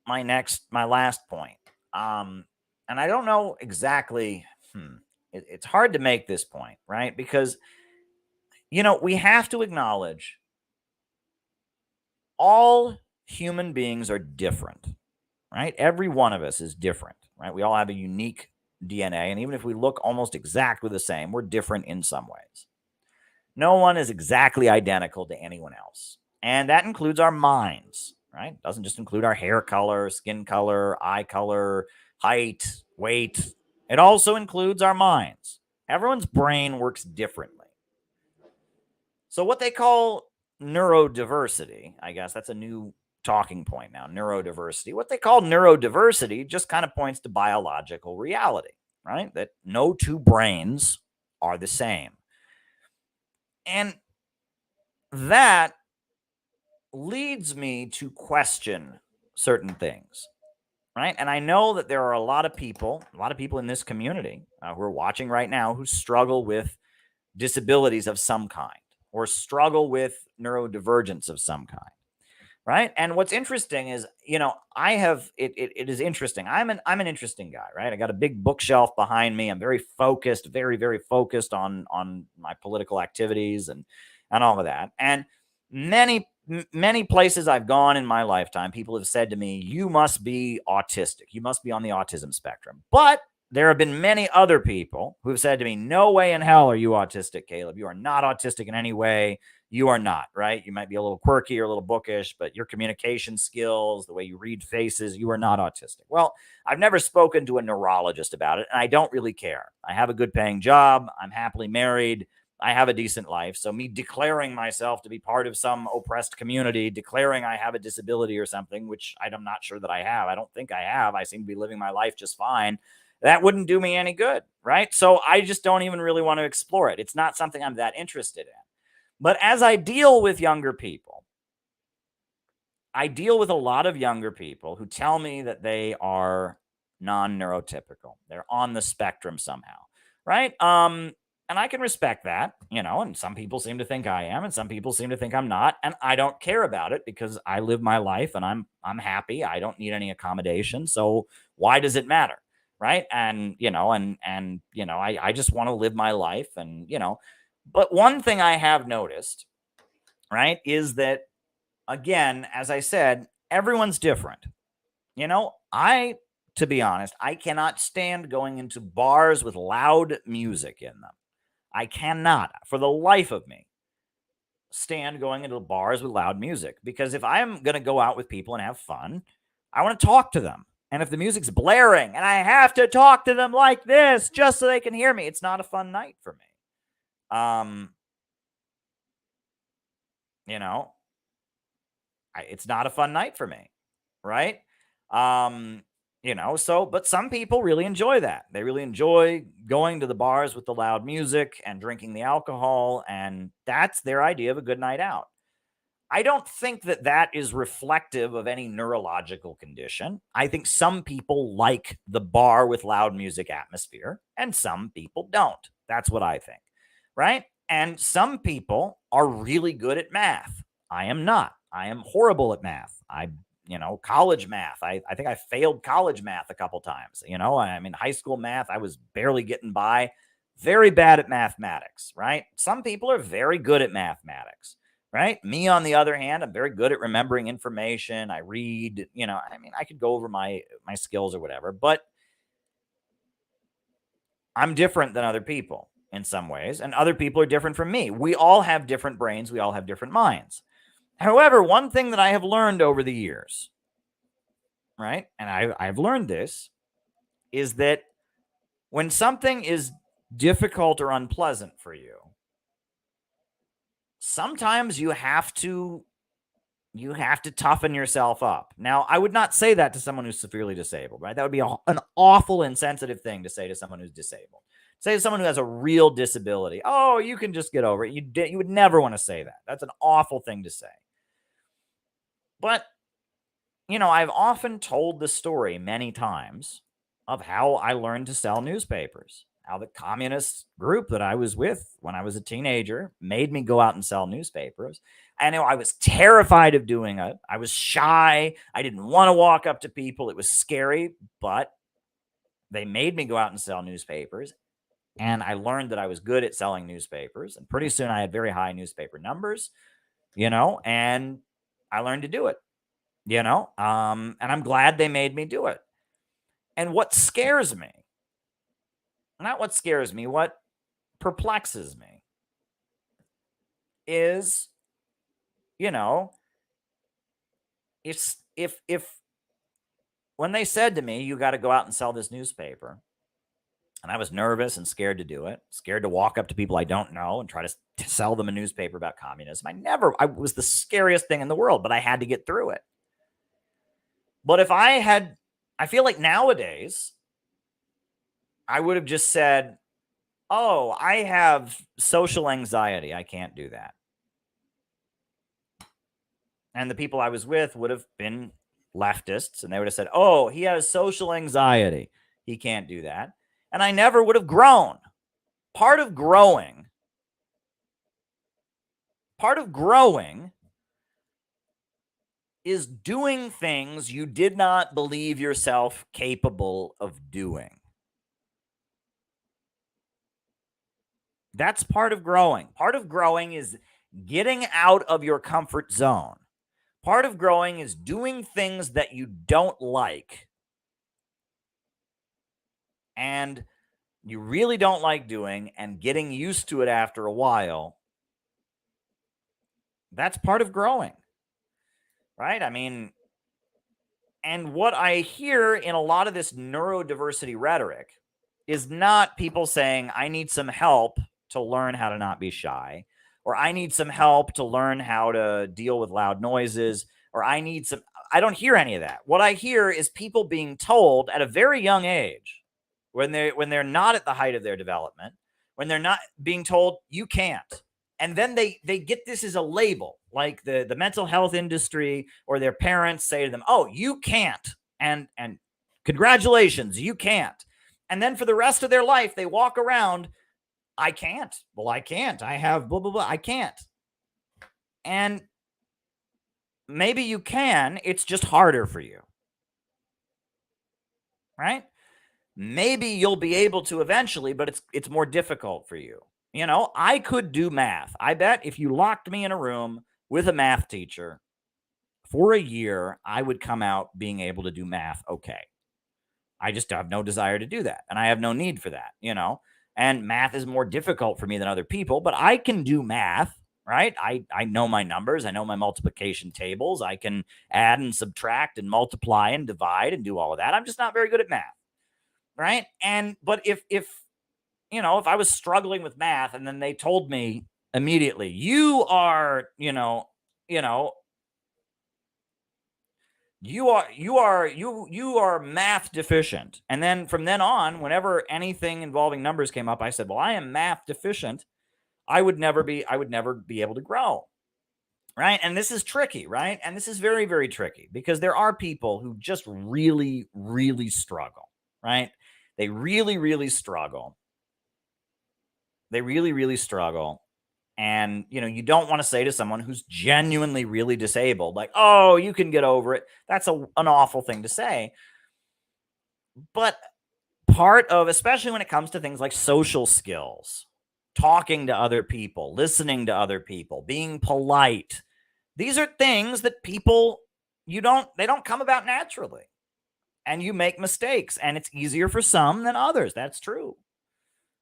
my last point. And I don't know exactly, it's hard to make this point, right? Because, you know, we have to acknowledge all human beings are different, right? Every one of us is different, right? We all have a unique DNA. And even if we look almost exactly the same, we're different in some ways. No one is exactly identical to anyone else. And that includes our minds, right? It doesn't just include our hair color, skin color, eye color, height, weight. It also includes our minds. Everyone's brain works differently. So what they call neurodiversity, I guess that's a new talking point now, neurodiversity. What they call neurodiversity just kind of points to biological reality, right? That no two brains are the same. And that leads me to question certain things, right? And I know that there are a lot of people in this community who are watching right now who struggle with disabilities of some kind or struggle with neurodivergence of some kind, right? And what's interesting is, I have it is interesting. I'm an interesting guy, right? I got a big bookshelf behind me. I'm very focused, very, very focused on my political activities and all of that. And many places I've gone in my lifetime, people have said to me, you must be autistic. You must be on the autism spectrum. But there have been many other people who have said to me, no way in hell are you autistic, Caleb. You are not autistic in any way. You are not, right? You might be a little quirky or a little bookish, but your communication skills, the way you read faces, you are not autistic. Well, I've never spoken to a neurologist about it, and I don't really care. I have a good paying job. I'm happily married. I have a decent life. So me declaring myself to be part of some oppressed community, declaring I have a disability or something, which I'm not sure that I have. I don't think I have. I seem to be living my life just fine. That wouldn't do me any good, right? So I just don't even really want to explore it. It's not something I'm that interested in. But as I deal with younger people, I deal with a lot of younger people who tell me that they are non-neurotypical. They're on the spectrum somehow, right? And I can respect that, and some people seem to think I am, and some people seem to think I'm not, and I don't care about it because I live my life and I'm happy. I don't need any accommodation. So why does it matter? Right. And, I just want to live my life and, but one thing I have noticed, right, is that, again, as I said, everyone's different. To be honest, I cannot stand going into bars with loud music in them. I cannot, for the life of me, stand going into bars with loud music, because if I'm going to go out with people and have fun, I want to talk to them. And if the music's blaring and I have to talk to them like this just so they can hear me, it's not a fun night for me. It's not a fun night for me, right? But some people really enjoy that. They really enjoy going to the bars with the loud music and drinking the alcohol, and that's their idea of a good night out. I don't think that is reflective of any neurological condition. I think some people like the bar with loud music atmosphere, and some people don't. That's what I think, right? And some people are really good at math. I am not. I am horrible at math. College math. I think I failed college math a couple times. High school math, I was barely getting by. Very bad at mathematics, right? Some people are very good at mathematics, right? Me, on the other hand, I'm very good at remembering information. I read, I could go over my skills or whatever, but I'm different than other people in some ways, and other people are different from me. We all have different brains. We all have different minds. However, one thing that I have learned over the years, right, and I've learned this, is that when something is difficult or unpleasant for you, sometimes you have to toughen yourself up. Now, I would not say that to someone who's severely disabled, right? That would be an awful, insensitive thing to say to someone who's disabled. Say to someone who has a real disability, oh, you can just get over it. You would never want to say that. That's an awful thing to say. But, I've often told the story many times of how I learned to sell newspapers, how the communist group that I was with when I was a teenager made me go out and sell newspapers. I know I was terrified of doing it. I was shy. I didn't want to walk up to people. It was scary, but they made me go out and sell newspapers. And I learned that I was good at selling newspapers. And pretty soon I had very high newspaper numbers, and I learned to do it, and I'm glad they made me do it. And what scares me, what perplexes me is, if when they said to me, you got to go out and sell this newspaper, and I was nervous and scared to do it, scared to walk up to people I don't know and try to sell them a newspaper about communism. I was the scariest thing in the world, but I had to get through it. But if I feel like nowadays, I would have just said, oh, I have social anxiety. I can't do that. And the people I was with would have been leftists, and they would have said, oh, he has social anxiety. He can't do that. And I never would have grown. Part of growing is doing things you did not believe yourself capable of doing. That's part of growing. Part of growing is getting out of your comfort zone. Part of growing is doing things that you don't like and you really don't like doing and getting used to it after a while. That's part of growing, right? I mean, and what I hear in a lot of this neurodiversity rhetoric is not people saying, I need some help to learn how to not be shy, or I need some help to learn how to deal with loud noises, or I don't hear any of that. What I hear is people being told at a very young age, when they're not at the height of their development, when they're not being told you can't. And then they get this as a label, like the mental health industry or their parents say to them, oh, you can't. And congratulations, you can't. And then for the rest of their life, they walk around, I can't. Well, I can't. I have blah, blah, blah. I can't. And maybe you can. It's just harder for you. Right? Maybe you'll be able to eventually, but it's more difficult for you. You know, I could do math. I bet if you locked me in a room with a math teacher for a year, I would come out being able to do math okay. I just have no desire to do that, and I have no need for that, you know? And math is more difficult for me than other people, but I can do math, right? I know my numbers. I know my multiplication tables. I can add and subtract and multiply and divide and do all of that. I'm just not very good at math, right? But if you know, if I was struggling with math and then they told me immediately, you are math deficient. And then from then on, whenever anything involving numbers came up, I said, well, I am math deficient. I would never be able to grow. Right. And this is tricky, right? And this is very, very tricky because there are people who just really, really struggle, right? They really, really struggle. They really, really struggle. And, you know, you don't want to say to someone who's genuinely really disabled, like, oh, you can get over it. That's an awful thing to say. But part of, especially when it comes to things like social skills, talking to other people, listening to other people, being polite, these are things that people, they don't come about naturally. And you make mistakes, and it's easier for some than others. That's true.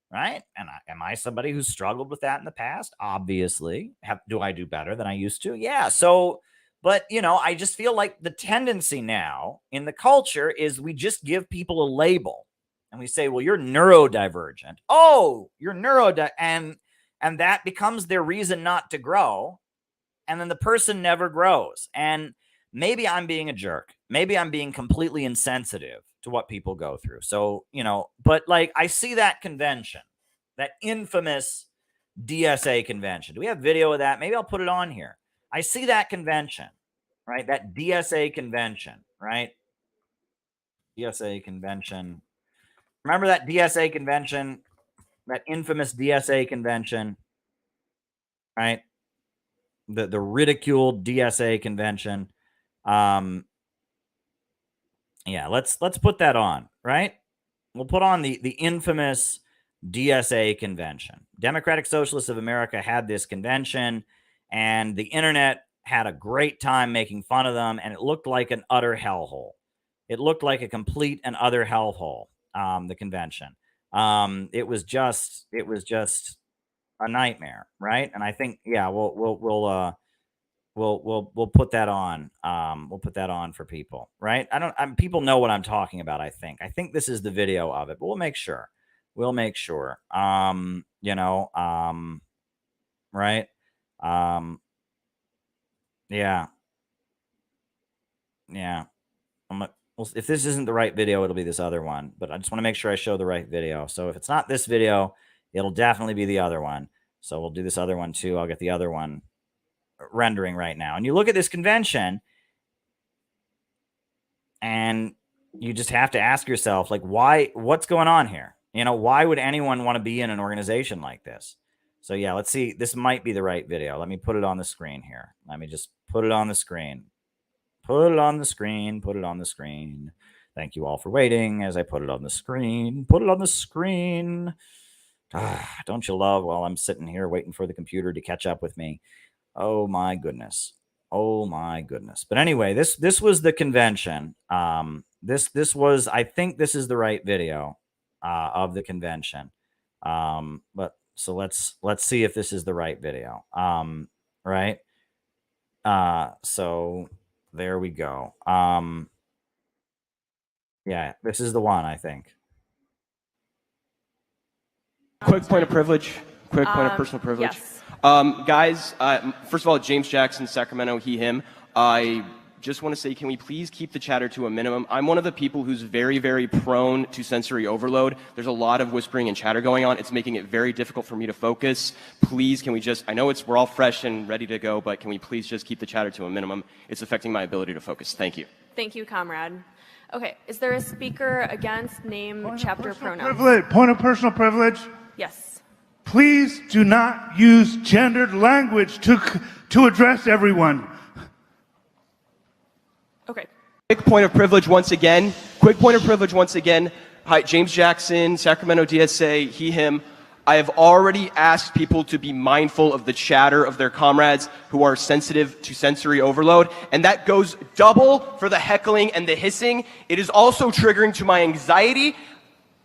Right? And am I somebody who's struggled with that in the past? Obviously. Do I do better than I used to? Yeah. So, but, you know, I just feel like the tendency now in the culture is we just give people a label and we say, well, you're neurodivergent. Oh, you're and that becomes their reason not to grow. And then the person never grows. And maybe I'm being a jerk. Maybe I'm being completely insensitive to what people go through. So, you know, but like I see that convention, that infamous DSA convention. Do we have video of that? Maybe I'll put it on here. I see that convention, right? That DSA convention, right? DSA convention. Remember that DSA convention, that infamous DSA convention, right? The ridiculed DSA convention. Yeah, let's put that on, right? We'll put on the infamous DSA convention. Democratic Socialists of America had this convention, and the internet had a great time making fun of them, and it looked like an utter hellhole. It looked like a complete and utter hellhole, the convention. It was just a nightmare, right? And I think, yeah, we'll we'll put that on. We'll put that on for people, right? People know what I'm talking about. I think this is the video of it, but we'll make sure. You know, right? Yeah. If this isn't the right video, it'll be this other one, but I just want to make sure I show the right video. So if it's not this video, it'll definitely be the other one. So we'll do this other one too. I'll get the other one rendering right now. And you look at this convention and you just have to ask yourself, like, what's going on here? You know, why would anyone want to be in an organization like this? So yeah, let's see. This might be the right video. Let me put it on the screen here. Let me just put it on the screen. Put it on the screen. Put it on the screen. Thank you all for waiting as I put it on the screen. Put it on the screen. Don't you love while I'm sitting here waiting for the computer to catch up with me? Oh my goodness. Oh my goodness. But anyway, this was the convention. This was, I think this is the right video of the convention. But so let's see if this is the right video. Right. So there we go. Yeah, this is the one, I think. Quick point of privilege. Quick point of personal privilege. Yes. Guys, first of all, James Jackson, Sacramento, he, him. I just want to say, can we please keep the chatter to a minimum? I'm one of the people who's very, very prone to sensory overload. There's a lot of whispering and chatter going on. It's making it very difficult for me to focus. Please, can we just, I know we're all fresh and ready to go, but can we please just keep the chatter to a minimum? It's affecting my ability to focus. Thank you. Thank you, comrade. Okay, is there a speaker against name, chapter, pronoun? Point of personal privilege. Yes. Please do not use gendered language to address everyone. Okay. Quick point of privilege once again. Quick point of privilege once again. Hi, James Jackson, Sacramento DSA, he, him. I have already asked people to be mindful of the chatter of their comrades who are sensitive to sensory overload, and that goes double for the heckling and the hissing. It is also triggering to my anxiety.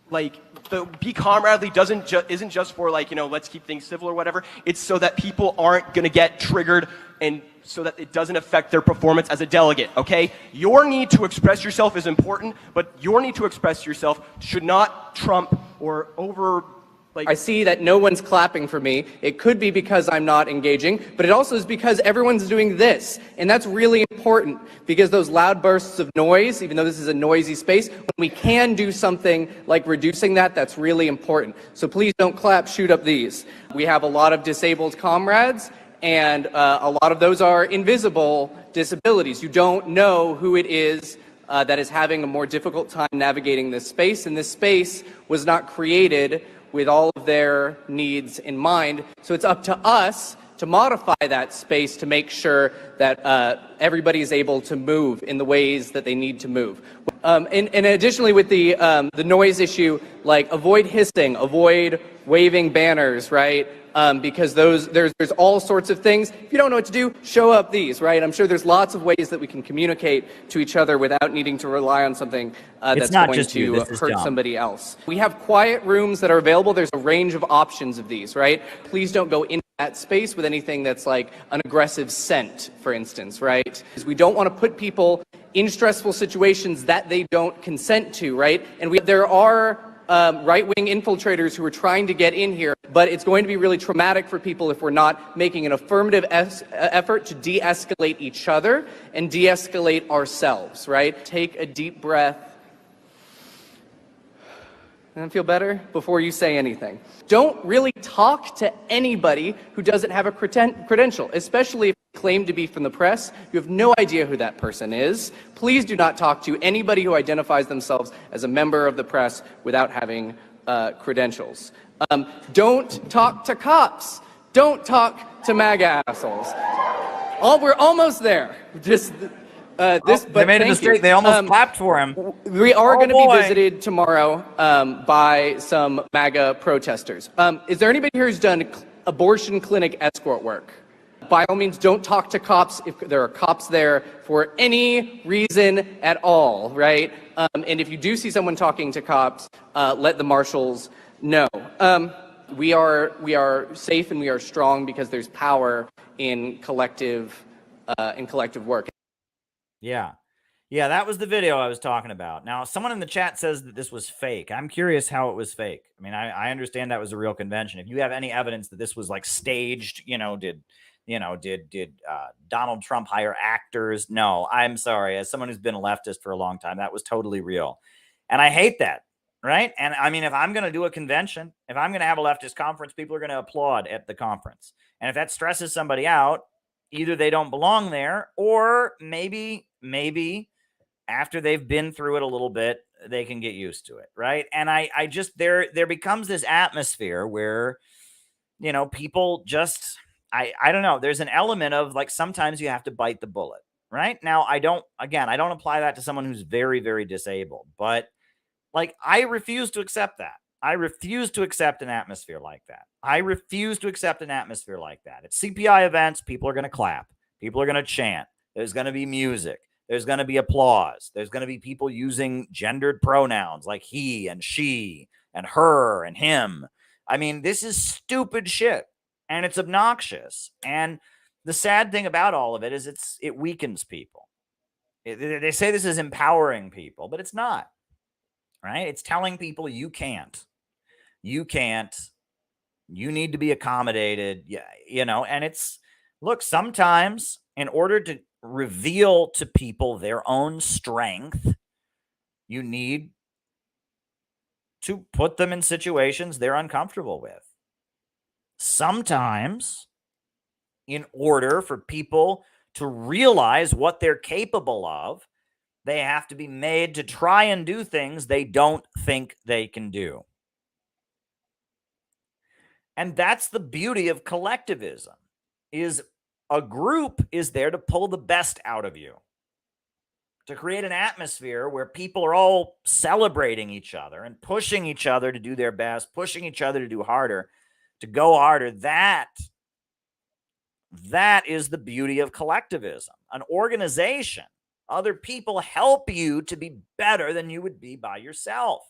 Like, the be comradely isn't just for, like, you know, let's keep things civil or whatever. It's so that people aren't going to get triggered and so that it doesn't affect their performance as a delegate, okay? Your need to express yourself is important, but your need to express yourself should not trump or over... I see that no one's clapping for me. It could be because I'm not engaging, but it also is because everyone's doing this. And that's really important because those loud bursts of noise, even though this is a noisy space, when we can do something like reducing that, that's really important. So please don't clap, shoot up these. We have a lot of disabled comrades, and a lot of those are invisible disabilities. You don't know who it is that is having a more difficult time navigating this space, and this space was not created with all of their needs in mind. So it's up to us to modify that space to make sure that everybody is able to move in the ways that they need to move. And additionally, with the noise issue, like avoid hissing, avoid waving banners, right? Because there's all sorts of things. If you don't know what to do, show up these, right? I'm sure there's lots of ways that we can communicate to each other without needing to rely on something that's going to hurt somebody else. We have quiet rooms that are available. There's a range of options of these, right? Please don't go into that space with anything that's like an aggressive scent, for instance, right? Because we don't want to put people in stressful situations that they don't consent to, right? And there are right-wing infiltrators who are trying to get in here, but it's going to be really traumatic for people if we're not making an affirmative effort to de-escalate each other and de-escalate ourselves, right? Take a deep breath. And feel better before you say anything. Don't really talk to anybody who doesn't have a credential, especially if they claim to be from the press. You have no idea who that person is. Please do not talk to anybody who identifies themselves as a member of the press without having credentials. Don't talk to cops. Don't talk to MAGA assholes. We're almost there. They made a mistake. They almost clapped for him. We are going to be visited tomorrow by some MAGA protesters. Is there anybody here who's done abortion clinic escort work? By all means, don't talk to cops if there are cops there for any reason at all, right? And if you do see someone talking to cops, let the marshals know. We are safe and we are strong because there's power in collective in collective work. Yeah. Yeah, that was the video I was talking about. Now, someone in the chat says that this was fake. I'm curious how it was fake. I mean, I understand that was a real convention. If you have any evidence that this was like staged, did Donald Trump hire actors? No, I'm sorry. As someone who's been a leftist for a long time, that was totally real. And I hate that, right? And I mean, if I'm going to do a convention, if I'm going to have a leftist conference, people are going to applaud at the conference. And if that stresses somebody out, either they don't belong there, or maybe after they've been through it a little bit, they can get used to it, right? And I just, there becomes this atmosphere where, people just, I don't know, there's an element of like, sometimes you have to bite the bullet, right? Now, I don't apply that to someone who's very, very disabled, but like, I refuse to accept that. I refuse to accept an atmosphere like that. I refuse to accept an atmosphere like that. At CPI events, people are going to clap. People are going to chant. There's going to be music. There's going to be applause. There's going to be people using gendered pronouns like he and she and her and him. I mean, this is stupid shit, and it's obnoxious. And the sad thing about all of it is it weakens people. They say this is empowering people, but it's not, right? It's telling people you can't. You can't. You need to be accommodated. Yeah, and it's, look, sometimes in order to reveal to people their own strength, you need to put them in situations they're uncomfortable with. Sometimes, in order for people to realize what they're capable of, they have to be made to try and do things they don't think they can do. And that's the beauty of collectivism, is a group is there to pull the best out of you, to create an atmosphere where people are all celebrating each other and pushing each other to do their best, pushing each other to do harder, to go harder. That is the beauty of collectivism. An organization, other people help you to be better than you would be by yourself.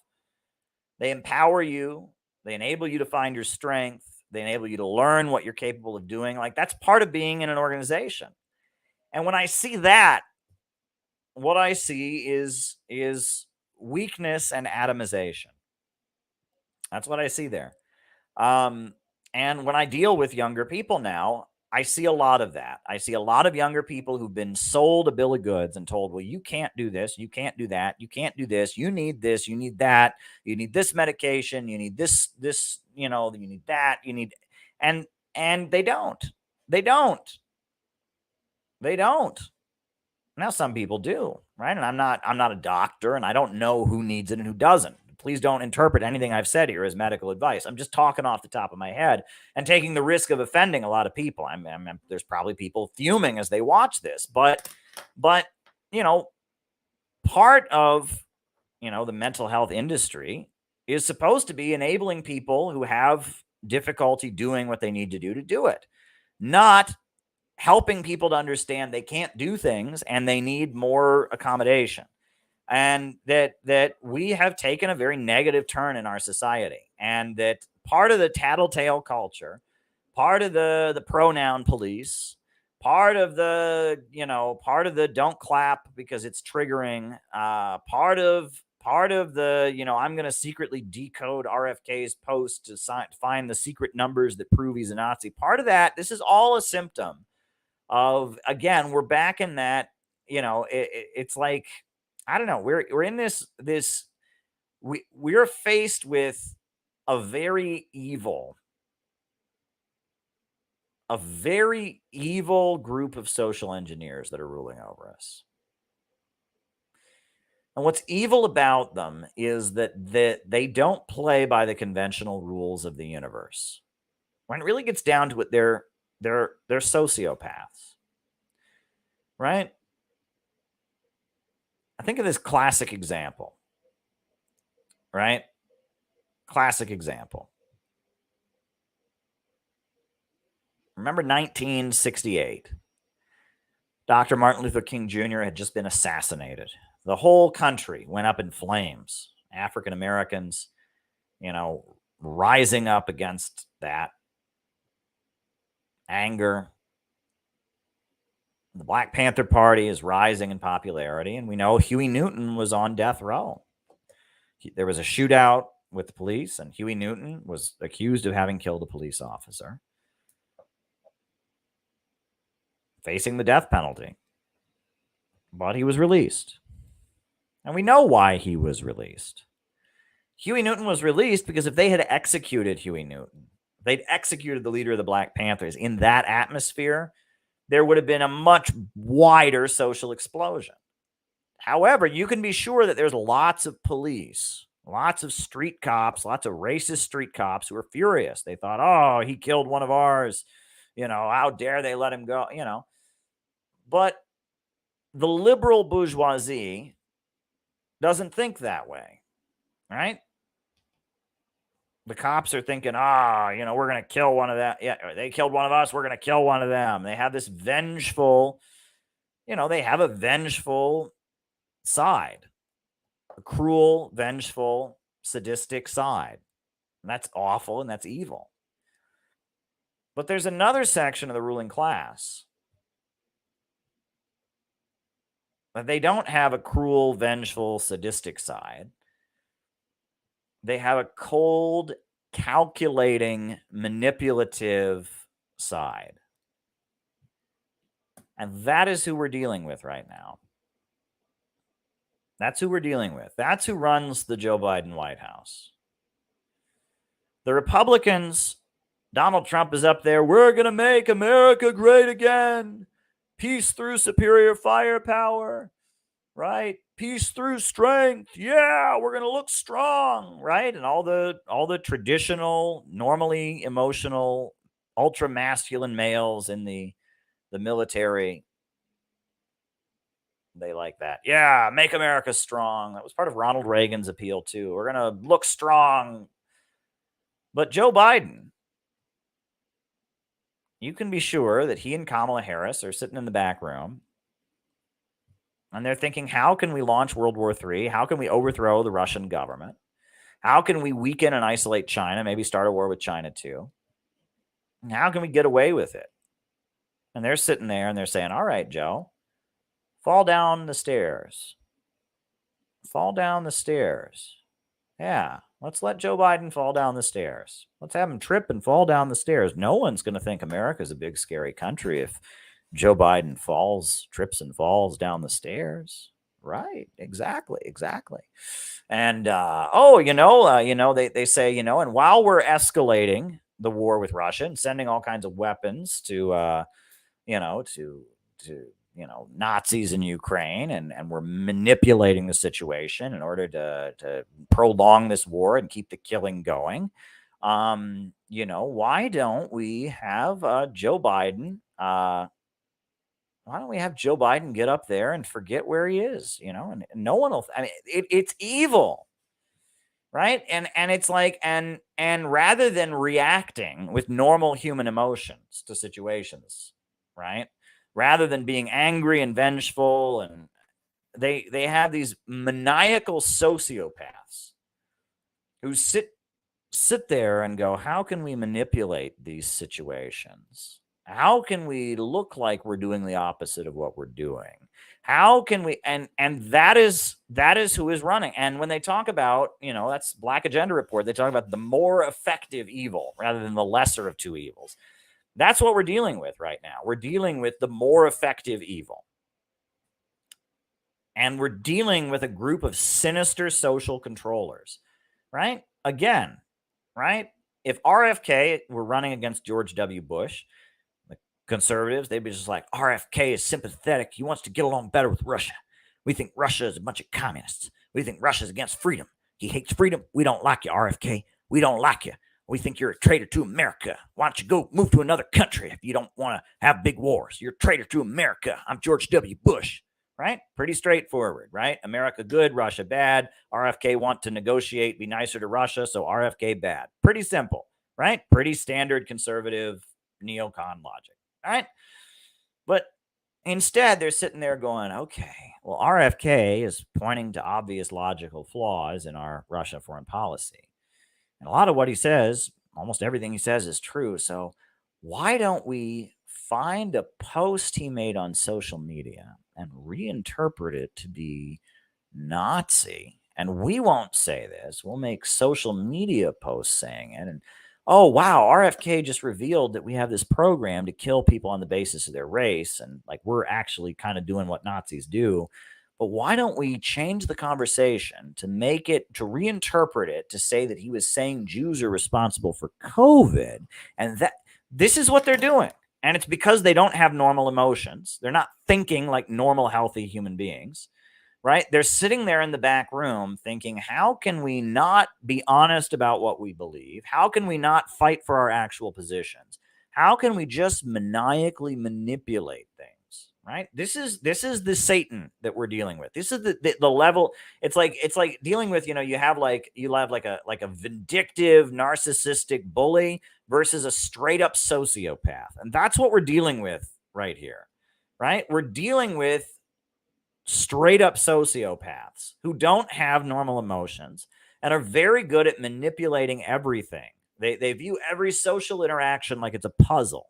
They empower you. They enable you to find your strength. They enable you to learn what you're capable of doing. Like, that's part of being in an organization. And when I see that, what I see is weakness and atomization. That's what I see there. And when I deal with younger people now, I see a lot of that. I see a lot of younger people who've been sold a bill of goods and told, well, you can't do this, you can't do that, you can't do this, you need this, you need that, you need this medication, you need this, you need that, you need, and they don't. Now, some people do, right? And I'm not a doctor, and I don't know who needs it and who doesn't. Please don't interpret anything I've said here as medical advice. I'm just talking off the top of my head and taking the risk of offending a lot of people. There's probably people fuming as they watch this, but part of the mental health industry is supposed to be enabling people who have difficulty doing what they need to do it, not helping people to understand they can't do things and they need more accommodation. And that we have taken a very negative turn in our society, and that part of the tattletale culture, part of the pronoun police, part of the don't clap because it's triggering, part of the I'm going to secretly decode RFK's post to find the secret numbers that prove he's a Nazi. Part of that, this is all a symptom of, again, we're back in that, it's like, I don't know, we're in this we're faced with a very evil group of social engineers that are ruling over us. And what's evil about them is that they don't play by the conventional rules of the universe. When it really gets down to it, they're sociopaths, right? I think of this classic example, right? Classic example. Remember 1968? Dr. Martin Luther King Jr. had just been assassinated. The whole country went up in flames. African Americans, rising up against that. Anger. The Black Panther Party is rising in popularity, and we know Huey Newton was on death row. There was a shootout with the police, and Huey Newton was accused of having killed a police officer, facing the death penalty. But he was released. And we know why he was released. Huey Newton was released because if they had executed Huey Newton, they'd executed the leader of the Black Panthers in that atmosphere, there would have been a much wider social explosion. However, you can be sure that there's lots of police, lots of street cops, lots of racist street cops who are furious. They thought, oh, he killed one of ours. How dare they let him go, But the liberal bourgeoisie doesn't think that way, right? The cops are thinking, we're going to kill one of them. Yeah, they killed one of us. We're going to kill one of them. They have this vengeful, they have a vengeful side, a cruel, vengeful, sadistic side. And that's awful and that's evil. But there's another section of the ruling class that they don't have a cruel, vengeful, sadistic side. They have a cold, calculating, manipulative side. And that is who we're dealing with right now. That's who we're dealing with. That's who runs the Joe Biden White House. The Republicans, Donald Trump is up there. We're going to make America great again. Peace through superior firepower, right? Peace through strength. Yeah, we're going to look strong, right? And all the traditional, normally emotional, ultra masculine males in the military, they like that. Yeah, make America strong. That was part of Ronald Reagan's appeal too. We're going to look strong. But Joe Biden, you can be sure that he and Kamala Harris are sitting in the back room and they're thinking, how can we launch World War III? How can we overthrow the Russian government? How can we weaken and isolate China? Maybe start a war with China too. How can we get away with it? And they're sitting there and they're saying, all right, Joe, fall down the stairs. Fall down the stairs. Yeah, let's let Joe Biden fall down the stairs. Let's have him trip and fall down the stairs. No one's going to think America's a big, scary country if Joe Biden trips and falls down the stairs. Right. Exactly. And, they say, and while we're escalating the war with Russia and sending all kinds of weapons to Nazis in Ukraine, and we're manipulating the situation in order to prolong this war and keep the killing going. Why don't we have Joe Biden? Why don't we have Joe Biden get up there and forget where he is? And no one will. I mean, it's evil, right? And it's like, and rather than reacting with normal human emotions to situations, right? Rather than being angry and vengeful, and they have these maniacal sociopaths who sit there and go, how can we manipulate these situations? How can we look like we're doing the opposite of what we're doing? How can we, and that is who is running. And when they talk about, that's Black Agenda Report, they talk about the more effective evil rather than the lesser of two evils. That's what we're dealing with right now. We're dealing with the more effective evil. And we're dealing with a group of sinister social controllers, right? Again, right? If RFK were running against George W. Bush, the conservatives, they'd be just like, RFK is sympathetic. He wants to get along better with Russia. We think Russia is a bunch of communists. We think Russia's against freedom. He hates freedom. We don't like you, RFK. We don't like you. We think you're a traitor to America. Why don't you go move to another country if you don't want to have big wars? You're a traitor to America. I'm George W. Bush, right? Pretty straightforward, right? America good, Russia bad. RFK want to negotiate, be nicer to Russia, so RFK bad. Pretty simple, right? Pretty standard conservative neocon logic, right? But instead, they're sitting there going, okay, well, RFK is pointing to obvious logical flaws in our Russia foreign policy. And a lot of what he says, almost everything he says is true. So why don't we find a post he made on social media and reinterpret it to be Nazi. And we won't say this. We'll make social media posts saying it. And oh, wow, RFK just revealed that we have this program to kill people on the basis of their race. And like we're actually kind of doing what Nazis do. But why don't we change the conversation to make it, to reinterpret it, to say that he was saying Jews are responsible for COVID? And that this is what they're doing. And it's because they don't have normal emotions. They're not thinking like normal, healthy human beings. Right? They're sitting there in the back room thinking, how can we not be honest about what we believe? How can we not fight for our actual positions? How can we just maniacally manipulate things? Right? This is the Satan that we're dealing with. This is the level. It's like dealing with, you have like a vindictive, narcissistic bully versus a straight up sociopath. And that's what we're dealing with right here. Right? We're dealing with straight up sociopaths who don't have normal emotions and are very good at manipulating everything. They view every social interaction like it's a puzzle.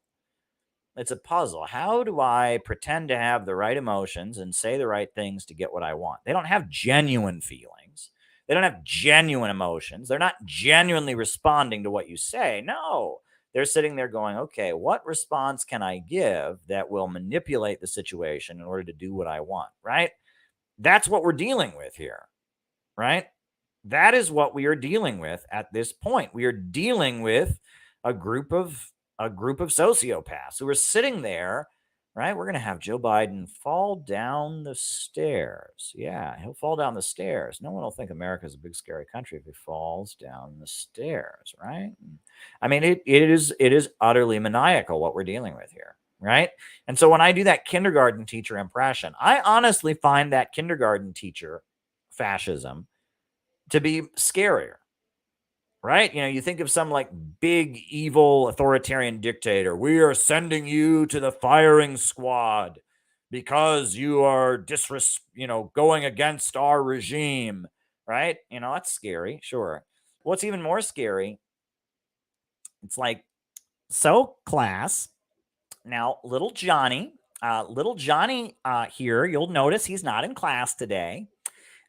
It's a puzzle. How do I pretend to have the right emotions and say the right things to get what I want? They don't have genuine feelings. They don't have genuine emotions. They're not genuinely responding to what you say. No. They're sitting there going, okay, what response can I give that will manipulate the situation in order to do what I want, right? That's what we're dealing with here, right? That is what we are dealing with at this point. We are dealing with a group of sociopaths who are sitting there, right? We're going to have Joe Biden fall down the stairs. Yeah, he'll fall down the stairs. No one will think America's a big, scary country if he falls down the stairs, right? I mean, it is utterly maniacal what we're dealing with here, right? And so when I do that kindergarten teacher impression, I honestly find that kindergarten teacher fascism to be scarier. Right? You think of some like big, evil, authoritarian dictator. We are sending you to the firing squad because you are going against our regime. Right? That's scary. Sure. What's even more scary, it's like, so class. Now, little Johnny here, you'll notice he's not in class today.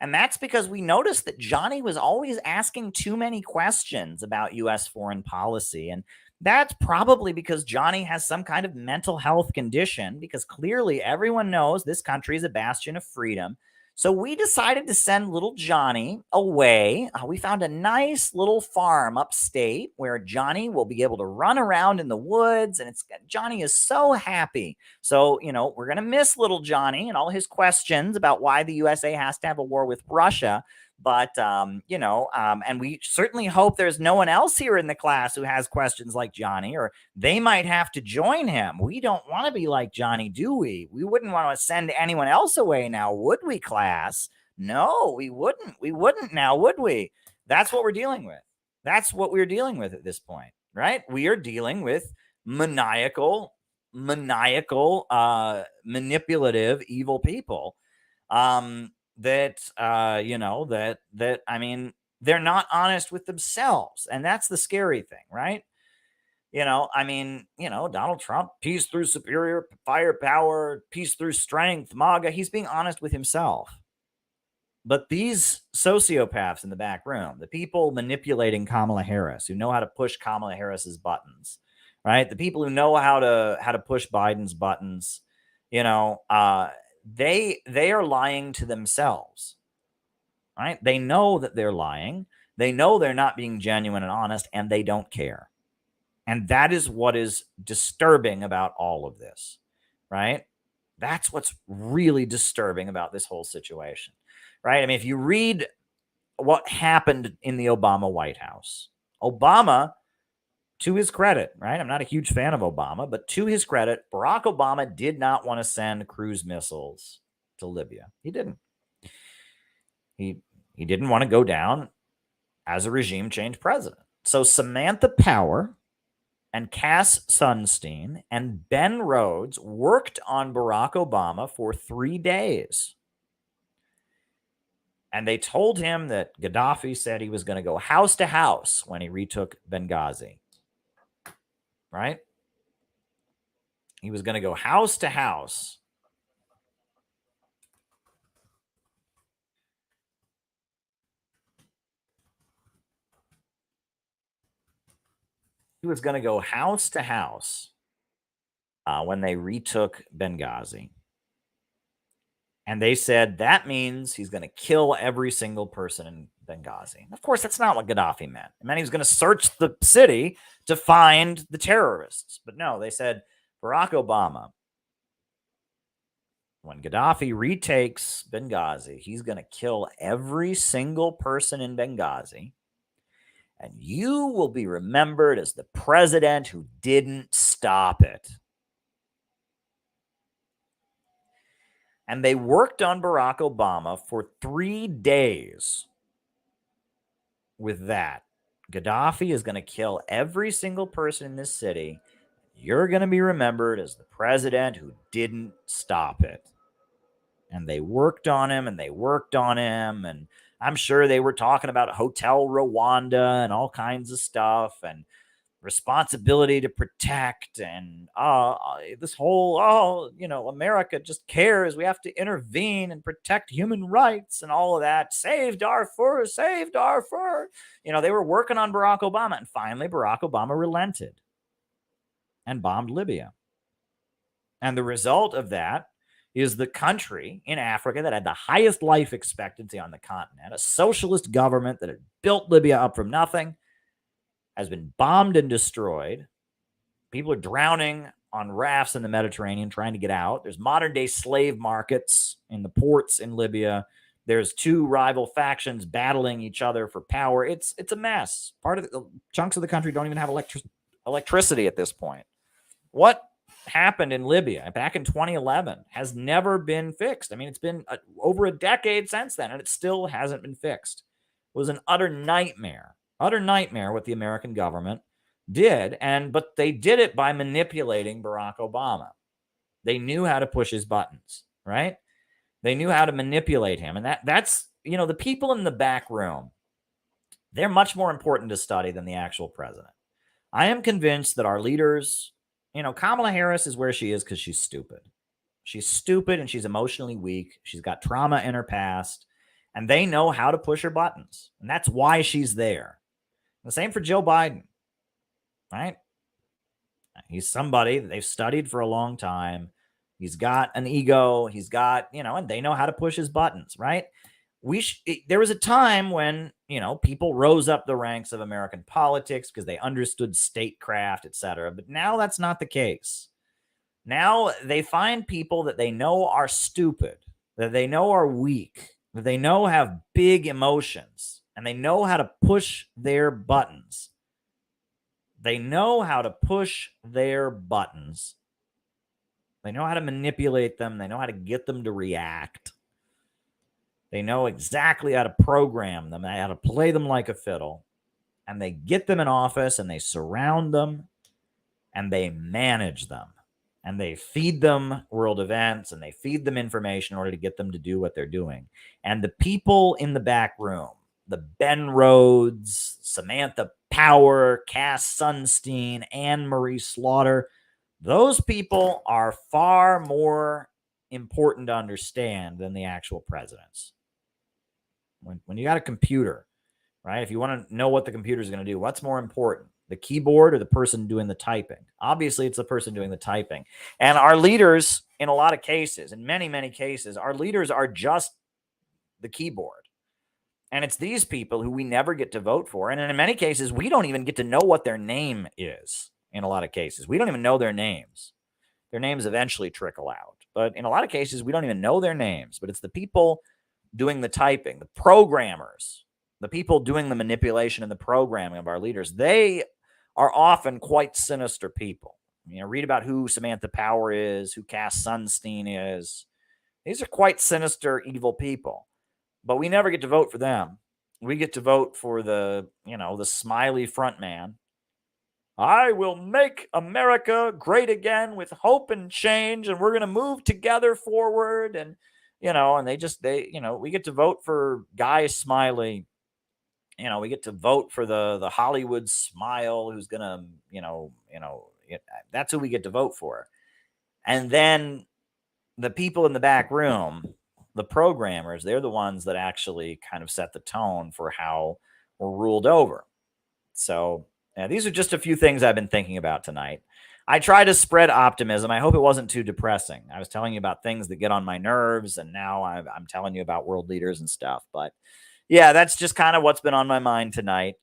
And that's because we noticed that Johnny was always asking too many questions about U.S. foreign policy. And that's probably because Johnny has some kind of mental health condition, because clearly everyone knows this country is a bastion of freedom. So we decided to send little Johnny away. We found a nice little farm upstate where Johnny will be able to run around in the woods, and Johnny is so happy. So, we're going to miss little Johnny and all his questions about why the USA has to have a war with Russia. But, and we certainly hope there's no one else here in the class who has questions like Johnny, or they might have to join him. We don't want to be like Johnny, do we? We wouldn't want to send anyone else away now, would we, class? No, we wouldn't. We wouldn't now, would we? That's what we're dealing with. That's what we're dealing with at this point, right? We are dealing with maniacal, manipulative, evil people. That they're not honest with themselves. And that's the scary thing, right? Donald Trump, peace through superior firepower, peace through strength, MAGA, he's being honest with himself. But these sociopaths in the back room, the people manipulating Kamala Harris, who know how to push Kamala Harris's buttons, right? The people who know how to push Biden's buttons, they are lying to themselves, right? They know that they're lying. They know they're not being genuine and honest, and they don't care. And that is what is disturbing about all of this, right? That's what's really disturbing about this whole situation, right? I mean, if you read what happened in the Obama White House, Obama, to his credit, right? I'm not a huge fan of Obama, but to his credit, Barack Obama did not want to send cruise missiles to Libya. He didn't. He didn't want to go down as a regime change president. So Samantha Power and Cass Sunstein and Ben Rhodes worked on Barack Obama for 3 days. And they told him that Gaddafi said he was going to go house to house when he retook Benghazi. Right? He was going to go house to house. He was going to go house to house when they retook Benghazi. And they said that means he's going to kill every single person in Benghazi. And of course, that's not what Gaddafi meant. It meant he was going to search the city to find the terrorists. But no, they said Barack Obama, when Gaddafi retakes Benghazi, he's going to kill every single person in Benghazi. And you will be remembered as the president who didn't stop it. And they worked on Barack Obama for 3 days with that. Gaddafi is going to kill every single person in this city. You're going to be remembered as the president who didn't stop it. And they worked on him and they worked on him. And I'm sure they were talking about Hotel Rwanda and all kinds of stuff and responsibility to protect and this whole, America just cares. We have to intervene and protect human rights and all of that. Save Darfur, save Darfur. They were working on Barack Obama. And finally, Barack Obama relented and bombed Libya. And the result of that is the country in Africa that had the highest life expectancy on the continent, a socialist government that had built Libya up from nothing, has been bombed and destroyed. People are drowning on rafts in the Mediterranean trying to get out. There's modern-day slave markets in the ports in Libya. There's 2 rival factions battling each other for power. It's a mess. Part of the chunks of the country don't even have electricity at this point. What happened in Libya back in 2011 has never been fixed. I mean, it's been over a decade since then, and it still hasn't been fixed. It was an utter nightmare what the American government did, but they did it by manipulating Barack Obama. They knew how to push his buttons, right? They knew how to manipulate him, and that's the people in the back room. They're much more important to study than the actual president. I am convinced that our leaders, Kamala Harris is where she is because she's stupid. She's stupid and she's emotionally weak. She's got trauma in her past, and they know how to push her buttons, and that's why she's there. The same for Joe Biden, right? He's somebody that they've studied for a long time. He's got an ego. He's got, and they know how to push his buttons, right? There was a time when, people rose up the ranks of American politics because they understood statecraft, etc. But now that's not the case. Now they find people that they know are stupid, that they know are weak, that they know have big emotions, and they know how to push their buttons. They know how to push their buttons. They know how to manipulate them. They know how to get them to react. They know exactly how to program them, how to play them like a fiddle. And they get them in office and they surround them and they manage them. And they feed them world events and they feed them information in order to get them to do what they're doing. And the people in the back room, the Ben Rhodes, Samantha Power, Cass Sunstein, Anne Marie Slaughter, those people are far more important to understand than the actual presidents. When you got a computer, right? If you want to know what the computer is going to do, what's more important, the keyboard or the person doing the typing? Obviously, it's the person doing the typing. And our leaders, in a lot of cases, in many, many cases, our leaders are just the keyboard. And it's these people who we never get to vote for. And in many cases, we don't even get to know what their name is. In a lot of cases, we don't even know their names. Their names eventually trickle out. But in a lot of cases, we don't even know their names. But it's the people doing the typing, the programmers, the people doing the manipulation and the programming of our leaders. They are often quite sinister people. Read about who Samantha Power is, who Cass Sunstein is. These are quite sinister, evil people. But we never get to vote for them. We get to vote for the smiley front man. I will make America great again with hope and change, and we're going to move together forward. And, and we get to vote for Guy Smiley. We get to vote for the Hollywood smile who's going to, that's who we get to vote for. And then the people in the back room, the programmers, they're the ones that actually kind of set the tone for how we're ruled over. So these are just a few things I've been thinking about tonight. I try to spread optimism. I hope it wasn't too depressing. I was telling you about things that get on my nerves, and now I'm telling you about world leaders and stuff. But yeah, that's just kind of what's been on my mind tonight.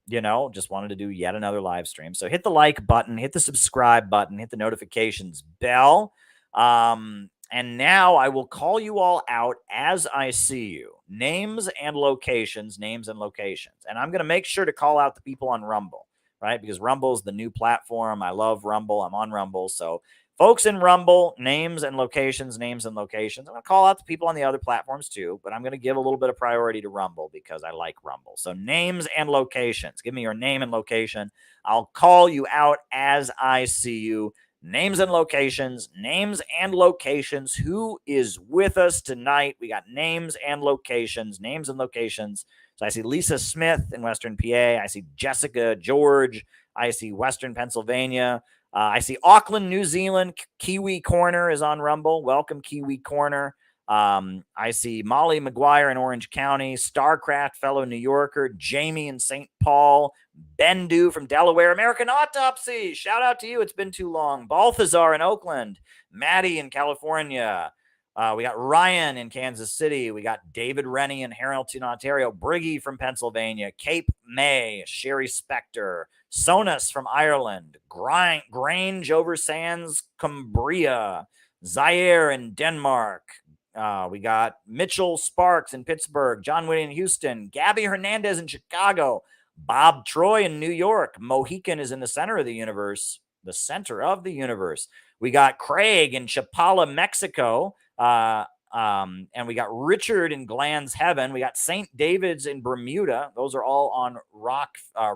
Just wanted to do yet another live stream. So hit the like button, hit the subscribe button, hit the notifications bell. And now I will call you all out as I see you. Names and locations. And I'm going to make sure to call out the people on Rumble, right? Because Rumble is the new platform. I love Rumble. I'm on Rumble. So folks in Rumble, names and locations. I'm going to call out the people on the other platforms too, but I'm going to give a little bit of priority to Rumble because I like Rumble. So names and locations. Give me your name and location. I'll call you out as I see you. Names and locations. Who is with us tonight? We got names and locations. So I see Lisa Smith in Western PA. I see Jessica George. I see Western Pennsylvania. I see Auckland, New Zealand. Kiwi Corner is on Rumble. Welcome, Kiwi Corner. I see Molly McGuire in Orange County. Starcraft, fellow New Yorker. Jamie in St. Paul. Bendu from Delaware. American Autopsy. Shout out to you. It's been too long. Balthazar in Oakland. Maddie in California. We got Ryan in Kansas City. We got David Rennie in Hamilton, Ontario. Briggy from Pennsylvania. Cape May. Sherry Spector. Sonus from Ireland. Grange over Sands, Cumbria. Zaire in Denmark. We got Mitchell Sparks in Pittsburgh. John Whitty in Houston. Gabby Hernandez in Chicago. Bob Troy in New York. Mohican is in the center of the universe. We got Craig in Chapala, Mexico. And we got Richard in Gland's Heaven. We got St. David's in Bermuda. Those are all on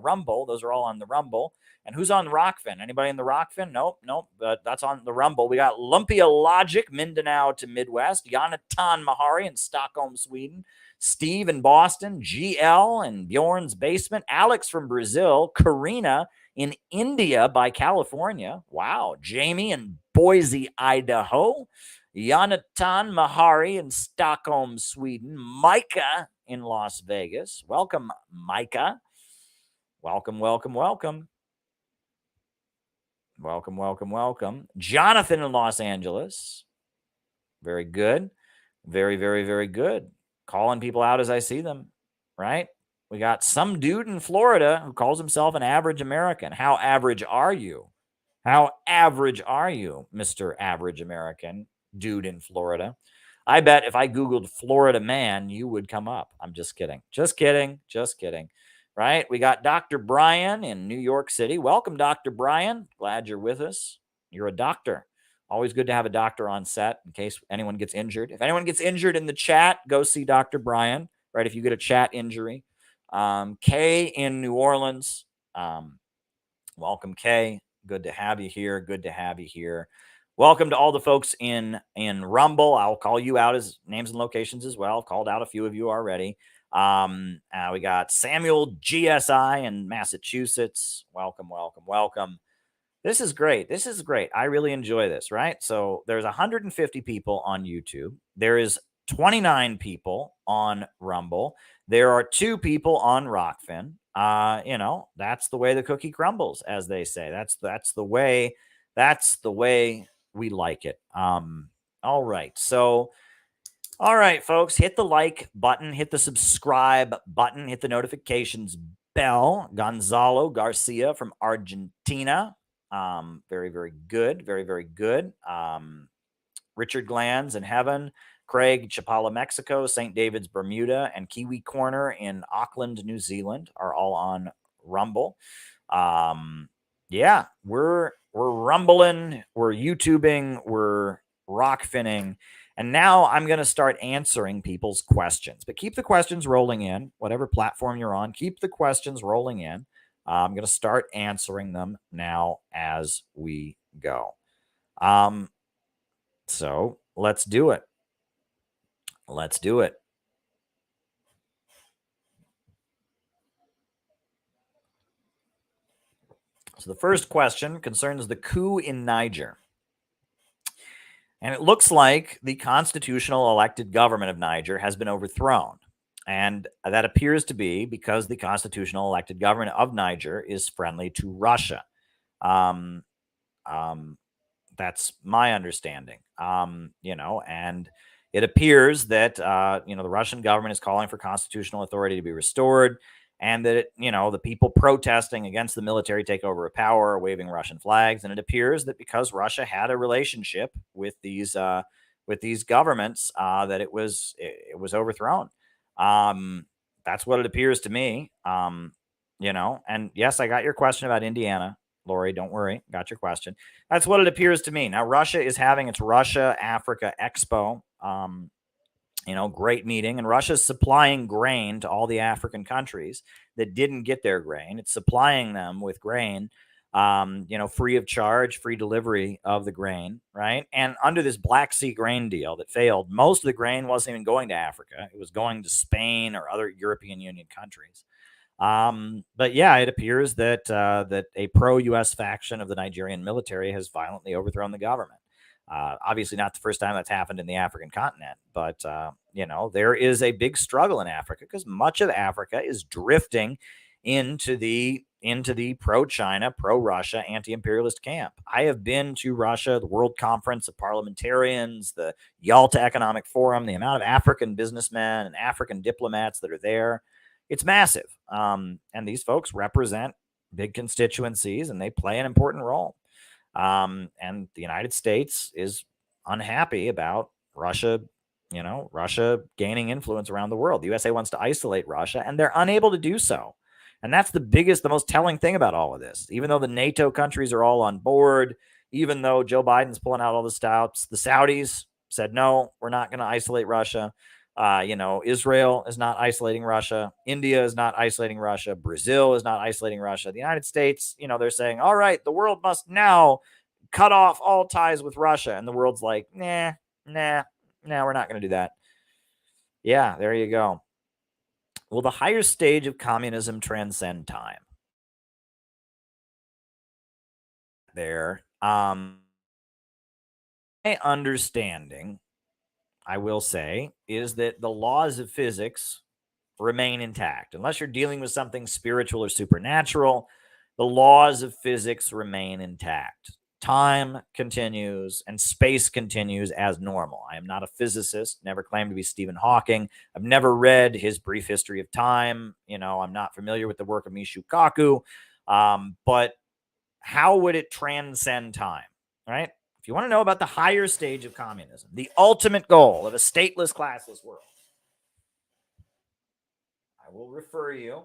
Rumble. Those are all on the Rumble. And who's on Rockfin? Anybody in the Rockfin? Nope. But that's on the Rumble. We got Lumpia Logic, Mindanao to Midwest. Jonathan Mahari in Stockholm, Sweden. Steve in Boston. GL in Bjorn's basement. Alex from Brazil. Karina in India by California. Wow. Jamie in Boise, Idaho. Jonathan Mahari in Stockholm, Sweden. Micah in Las Vegas. Welcome, Micah. Welcome. Jonathan in Los Angeles. Very good. Very, very, very good. Calling people out as I see them, right? We got some dude in Florida who calls himself an average American. How average are you? Mr. Average American dude in Florida? I bet if I Googled Florida man, you would come up. I'm just kidding. Right? We got Dr. Brian in New York City. Welcome, Dr. Brian. Glad you're with us. You're a doctor. Always good to have a doctor on set in case anyone gets injured. If anyone gets injured in the chat, go see Dr. Brian, right? If you get a chat injury. Kay in New Orleans. Welcome, Kay. Good to have you here. Welcome to all the folks in Rumble. I'll call you out as names and locations as well. I've called out a few of you already. We got Samuel GSI in Massachusetts. Welcome. This is great. I really enjoy this, right? So there's 150 people on YouTube. There is 29 people on Rumble. There are 2 people on Rockfin. That's the way the cookie crumbles, as they say. That's the way we like it. All right. So, all right, folks, hit the like button, hit the subscribe button, hit the notifications bell. Gonzalo Garcia from Argentina. Very, very good. Very, very good. Richard Glands in Heaven. Craig, Chapala, Mexico. St. David's, Bermuda. And Kiwi Corner in Auckland, New Zealand are all on Rumble. Yeah, we're rumbling, we're YouTubing, we're rockfinning. And now I'm going to start answering people's questions. But keep the questions rolling in, whatever platform you're on. Keep the questions rolling in. I'm going to start answering them now as we go. So let's do it. So the first question concerns the coup in Niger. And it looks like the constitutional elected government of Niger has been overthrown. And that appears to be because the constitutional elected government of Niger is friendly to Russia. That's my understanding. And it appears that, the Russian government is calling for constitutional authority to be restored, and that, the people protesting against the military takeover of power are waving Russian flags. And it appears that because Russia had a relationship with these governments, that it was overthrown. That's what it appears to me. And yes, I got your question about Indiana, Lori. Don't worry, got your question. That's what it appears to me. Now, Russia is having its Russia Africa Expo. Great meeting, and Russia's supplying grain to all the African countries that didn't get their grain. It's supplying them with grain, free of charge, free delivery of the grain, right? And under this Black Sea grain deal that failed, most of the grain wasn't even going to Africa. It was going to Spain or other European Union countries. But yeah, it appears that that a pro-U.S. faction of the Nigerian military has violently overthrown the government. Obviously not the first time that's happened in the African continent, but, there is a big struggle in Africa because much of Africa is drifting into the pro-China, pro-Russia, anti-imperialist camp. I have been to Russia, the World Conference of Parliamentarians, the Yalta Economic Forum, the amount of African businessmen and African diplomats that are there. It's massive. And these folks represent big constituencies and they play an important role. And the United States is unhappy about Russia gaining influence around the world. The USA wants to isolate Russia, and they're unable to do so. And that's the most telling thing about all of this. Even though the NATO countries are all on board, even though Joe Biden's pulling out all the stops, the Saudis said, no, we're not going to isolate Russia. Israel is not isolating Russia. India is not isolating Russia. Brazil is not isolating Russia. The United States, they're saying, all right, the world must now cut off all ties with Russia. And the world's like, nah, we're not going to do that. Yeah, there you go. Will the higher stage of communism transcend time? My understanding, I will say, is that the laws of physics remain intact. Unless you're dealing with something spiritual or supernatural, the laws of physics remain intact. Time continues and space continues as normal. I am not a physicist, never claimed to be Stephen Hawking. I've never read his Brief History of Time. I'm not familiar with the work of Michio Kaku. But how would it transcend time, right? If you want to know about the higher stage of communism, the ultimate goal of a stateless, classless world, I will refer you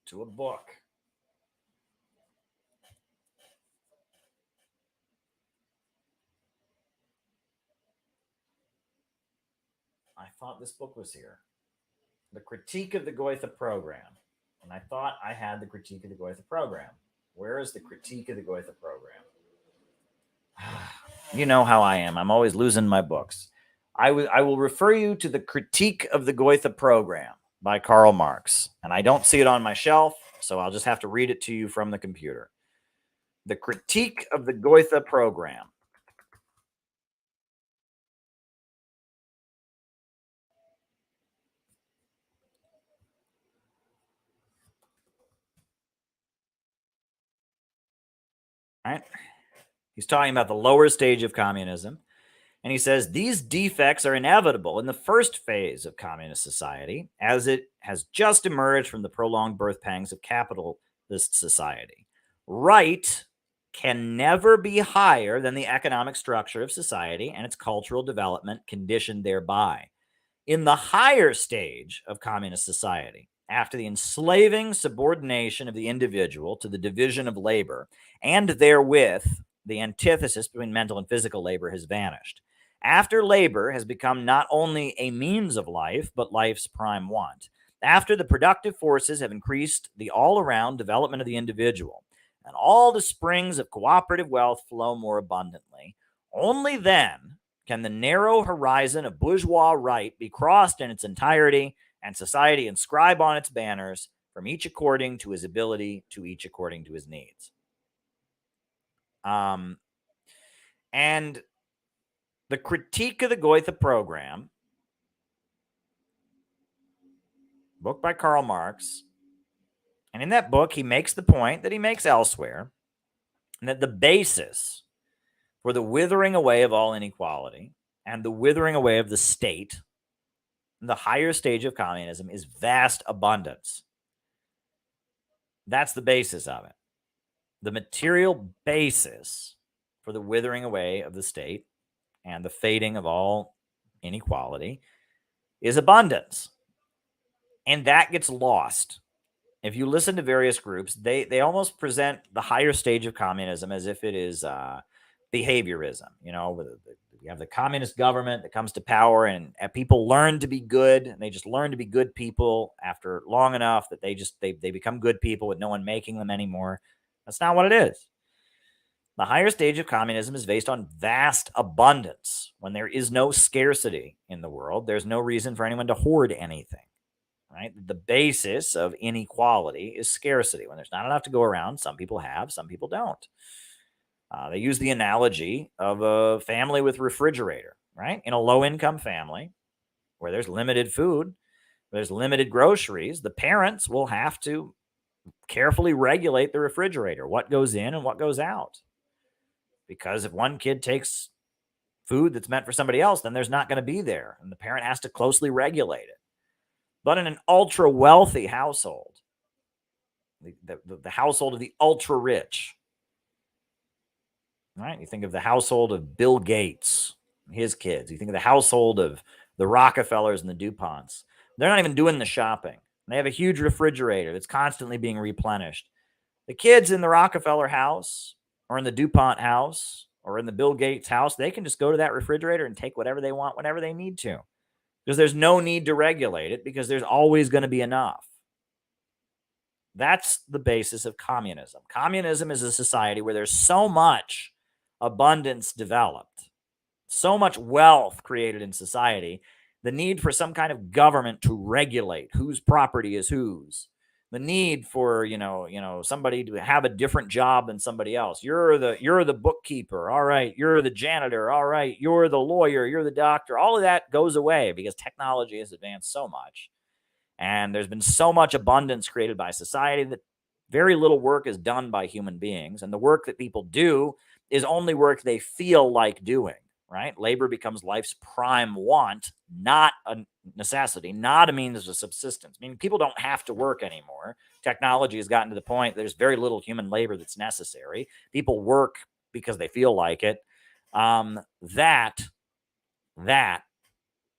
to a book. I thought this book was here. The Critique of the Goethe Program. And I thought I had the Critique of the Goethe Program. Where is the Critique of the Goethe Program? You know how I am. I'm always losing my books. I will refer you to the Critique of the Goethe Program by Karl Marx. And I don't see it on my shelf, so I'll just have to read it to you from the computer. The Critique of the Goethe Program. Right? He's talking about the lower stage of communism. And he says, these defects are inevitable in the first phase of communist society, as it has just emerged from the prolonged birth pangs of capitalist society. Right can never be higher than the economic structure of society and its cultural development conditioned thereby. In the higher stage of communist society, after the enslaving subordination of the individual to the division of labor, and therewith the antithesis between mental and physical labor has vanished. After labor has become not only a means of life, but life's prime want. After the productive forces have increased the all-around development of the individual, and all the springs of cooperative wealth flow more abundantly, only then can the narrow horizon of bourgeois right be crossed in its entirety, and society inscribe on its banners, from each according to his ability, to each according to his needs. And the Critique of the Goethe Program, book by Karl Marx, and in that book, he makes the point that he makes elsewhere, and that the basis for the withering away of all inequality and the withering away of the state, the higher stage of communism, is vast abundance. That's the basis of it. The material basis for the withering away of the state and the fading of all inequality is abundance. And that gets lost. If you listen to various groups, they almost present the higher stage of communism as if it is behaviorism. You know, you have the communist government that comes to power, and people learn to be good, and they just learn to be good people after long enough that they become good people with no one making them anymore. That's not what it is. The higher stage of communism is based on vast abundance. When there is no scarcity in the world, there's no reason for anyone to hoard anything. Right? The basis of inequality is scarcity. When there's not enough to go around, some people have, some people don't. They use the analogy of a family with refrigerator, right? In a low-income family where there's limited food, there's limited groceries, the parents will have to carefully regulate the refrigerator, what goes in and what goes out. Because if one kid takes food that's meant for somebody else, then there's not going to be there, and the parent has to closely regulate it. But in an ultra-wealthy household, the household of the ultra-rich, right? You think of the household of Bill Gates, his kids. You think of the household of the Rockefellers and the DuPonts. They're not even doing the shopping. They have a huge refrigerator that's constantly being replenished. The kids in the Rockefeller house or in the DuPont house or in the Bill Gates house, they can just go to that refrigerator and take whatever they want whenever they need to. Because there's no need to regulate it, because there's always going to be enough. That's the basis of communism. Communism is a society where there's so much abundance developed, so much wealth created in society, the need for some kind of government to regulate whose property is whose, the need for, somebody to have a different job than somebody else. You're the bookkeeper. All right. You're the janitor. All right. You're the lawyer. You're the doctor. All of that goes away because technology has advanced so much. And there's been so much abundance created by society that very little work is done by human beings. And the work that people do is only work they feel like doing, right? Labor becomes life's prime want, not a necessity, not a means of subsistence. I mean, people don't have to work anymore. Technology has gotten to the point there's very little human labor that's necessary. People work because they feel like it. That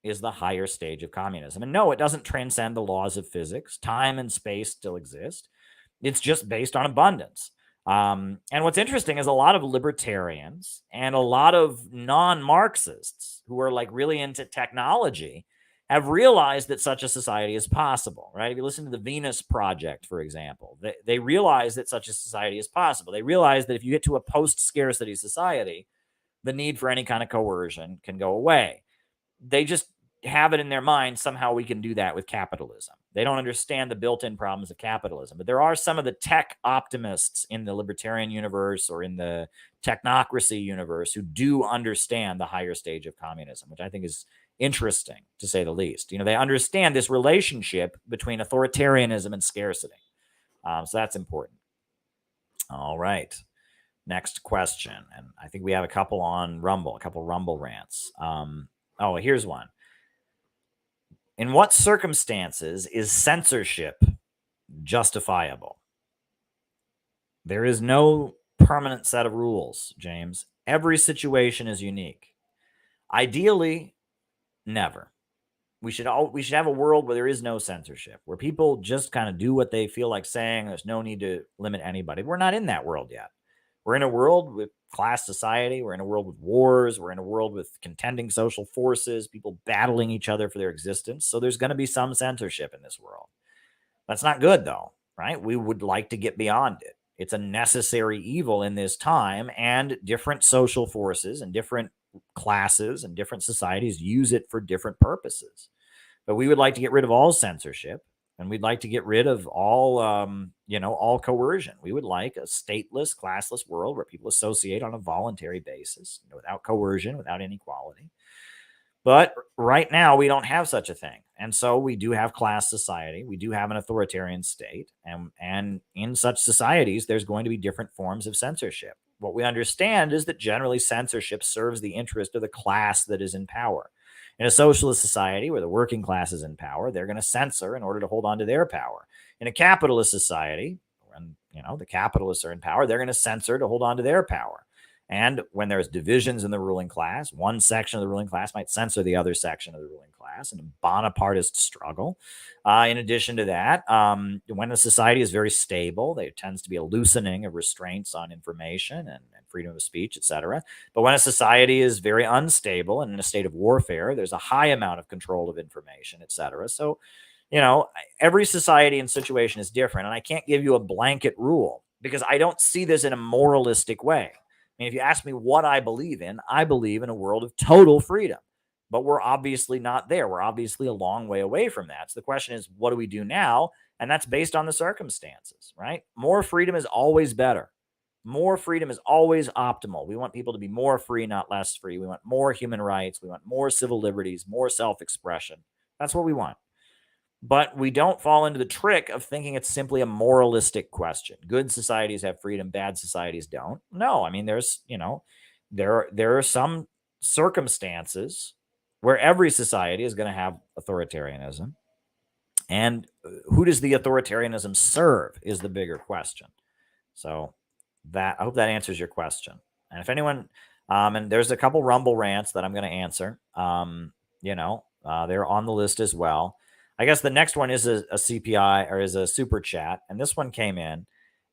is the higher stage of communism. And no, it doesn't transcend the laws of physics. Time and space still exist. It's just based on abundance. And what's interesting is a lot of libertarians and a lot of non-Marxists who are like really into technology have realized that such a society is possible, right? If you listen to the Venus Project, for example, they realize that such a society is possible. They realize that if you get to a post-scarcity society, the need for any kind of coercion can go away. They just have it in their mind, somehow we can do that with capitalism. They don't understand the built-in problems of capitalism. But there are some of the tech optimists in the libertarian universe or in the technocracy universe who do understand the higher stage of communism, which I think is interesting, to say the least. They understand this relationship between authoritarianism and scarcity. So that's important. All right. Next question. And I think we have a couple on Rumble, a couple Rumble rants. Here's one. In what circumstances is censorship justifiable? There is no permanent set of rules, James. Every situation is unique. Ideally, never. We should have a world where there is no censorship, where people just kind of do what they feel like saying. There's no need to limit anybody. We're not in that world yet. We're in a world with class society. We're in a world with wars. We're in a world with contending social forces, people battling each other for their existence. So there's going to be some censorship in this world. That's not good, though, right? We would like to get beyond it. It's a necessary evil in this time, and different social forces and different classes and different societies use it for different purposes. But we would like to get rid of all censorship. And we'd like to get rid of all, all coercion. We would like a stateless, classless world where people associate on a voluntary basis, without coercion, without inequality. But right now, we don't have such a thing. And so we do have class society. We do have an authoritarian state. And in such societies, there's going to be different forms of censorship. What we understand is that generally censorship serves the interest of the class that is in power. In a socialist society where the working class is in power, they're going to censor in order to hold on to their power. In a capitalist society, when the capitalists are in power, they're going to censor to hold on to their power. And when there's divisions in the ruling class, one section of the ruling class might censor the other section of the ruling class in a Bonapartist struggle. In addition to that, when a society is very stable, there tends to be a loosening of restraints on information and freedom of speech, etc. But when a society is very unstable and in a state of warfare, there's a high amount of control of information, etc. So, every society and situation is different. And I can't give you a blanket rule because I don't see this in a moralistic way. I mean, if you ask me what I believe in a world of total freedom. But we're obviously not there. We're obviously a long way away from that. So the question is, what do we do now? And that's based on the circumstances, right? More freedom is always better. More freedom is always optimal. We want people to be more free, not less free. We want more human rights. We want more civil liberties, more self-expression. That's what we want. But we don't fall into the trick of thinking it's simply a moralistic question. Good societies have freedom, bad societies don't. No, I mean, there's, there are some circumstances where every society is going to have authoritarianism. And who does the authoritarianism serve is the bigger question. So I hope that answers your question. And if anyone, and there's a couple Rumble rants that I'm going to answer, they're on the list as well. I guess the next one is a CPI or is a super chat. And this one came in,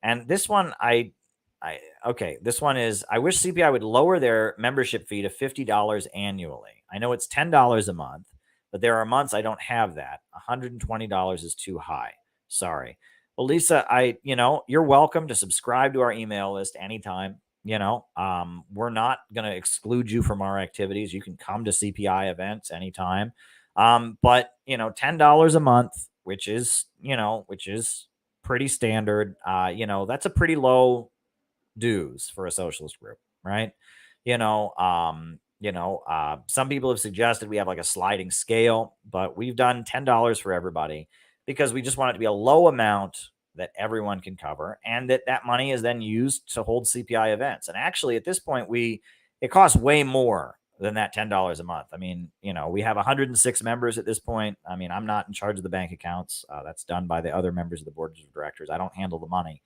and this one, this one is, I wish CPI would lower their membership fee to $50 annually. I know it's $10 a month, but there are months I don't have that. $120 is too high. Sorry. Well, Lisa, you're welcome to subscribe to our email list anytime. We're not going to exclude you from our activities. You can come to CPI events anytime. But $10 a month, which is pretty standard. That's a pretty low dues for a socialist group, right? Some people have suggested we have like a sliding scale, but we've done $10 for everybody because we just want it to be a low amount that everyone can cover, and that money is then used to hold CPI events. And actually, at this point, it costs way more than that $10 a month. I mean, we have 106 members at this point. I mean, I'm not in charge of the bank accounts. That's done by the other members of the board of directors. I don't handle the money.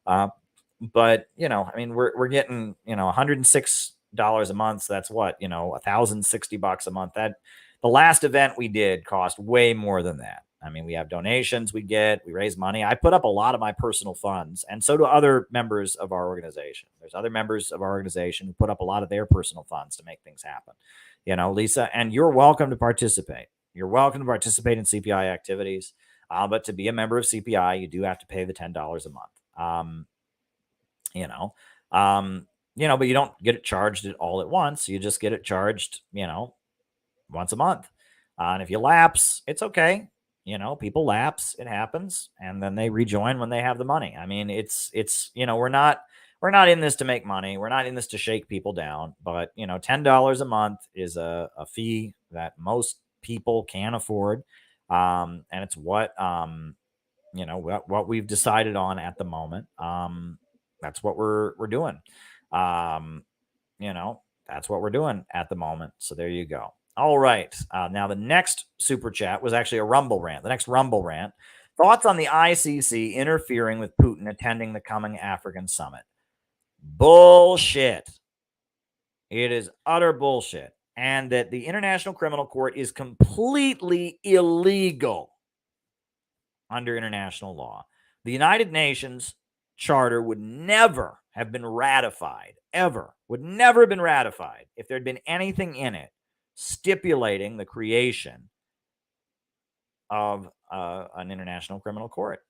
But we're getting, $106 a month. So that's what, $1,060 a month. That the last event we did cost way more than that. I mean, we have donations we raise money. I put up a lot of my personal funds, and so do other members of our organization. There's other members of our organization who put up a lot of their personal funds to make things happen. Lisa, and you're welcome to participate. You're welcome to participate in CPI activities. But to be a member of CPI, you do have to pay the $10 a month. But you don't get it charged all at once. You just get it charged, once a month. And if you lapse, it's okay. People lapse, it happens, and then they rejoin when they have the money. I mean, it's we're not in this to make money. We're not in this to shake people down, but $10 a month is a fee that most people can afford. And it's what we've decided on at the moment. That's what we're doing. That's what we're doing at the moment. So there you go. All right. Now the next super chat was actually a Rumble rant. The next Rumble rant: thoughts on the ICC interfering with Putin attending the coming African summit. Bullshit. It is utter bullshit. And that the International Criminal Court is completely illegal under international law. The United Nations Charter would never have been ratified, would never have been ratified if there'd been anything in it stipulating the creation of an international criminal court.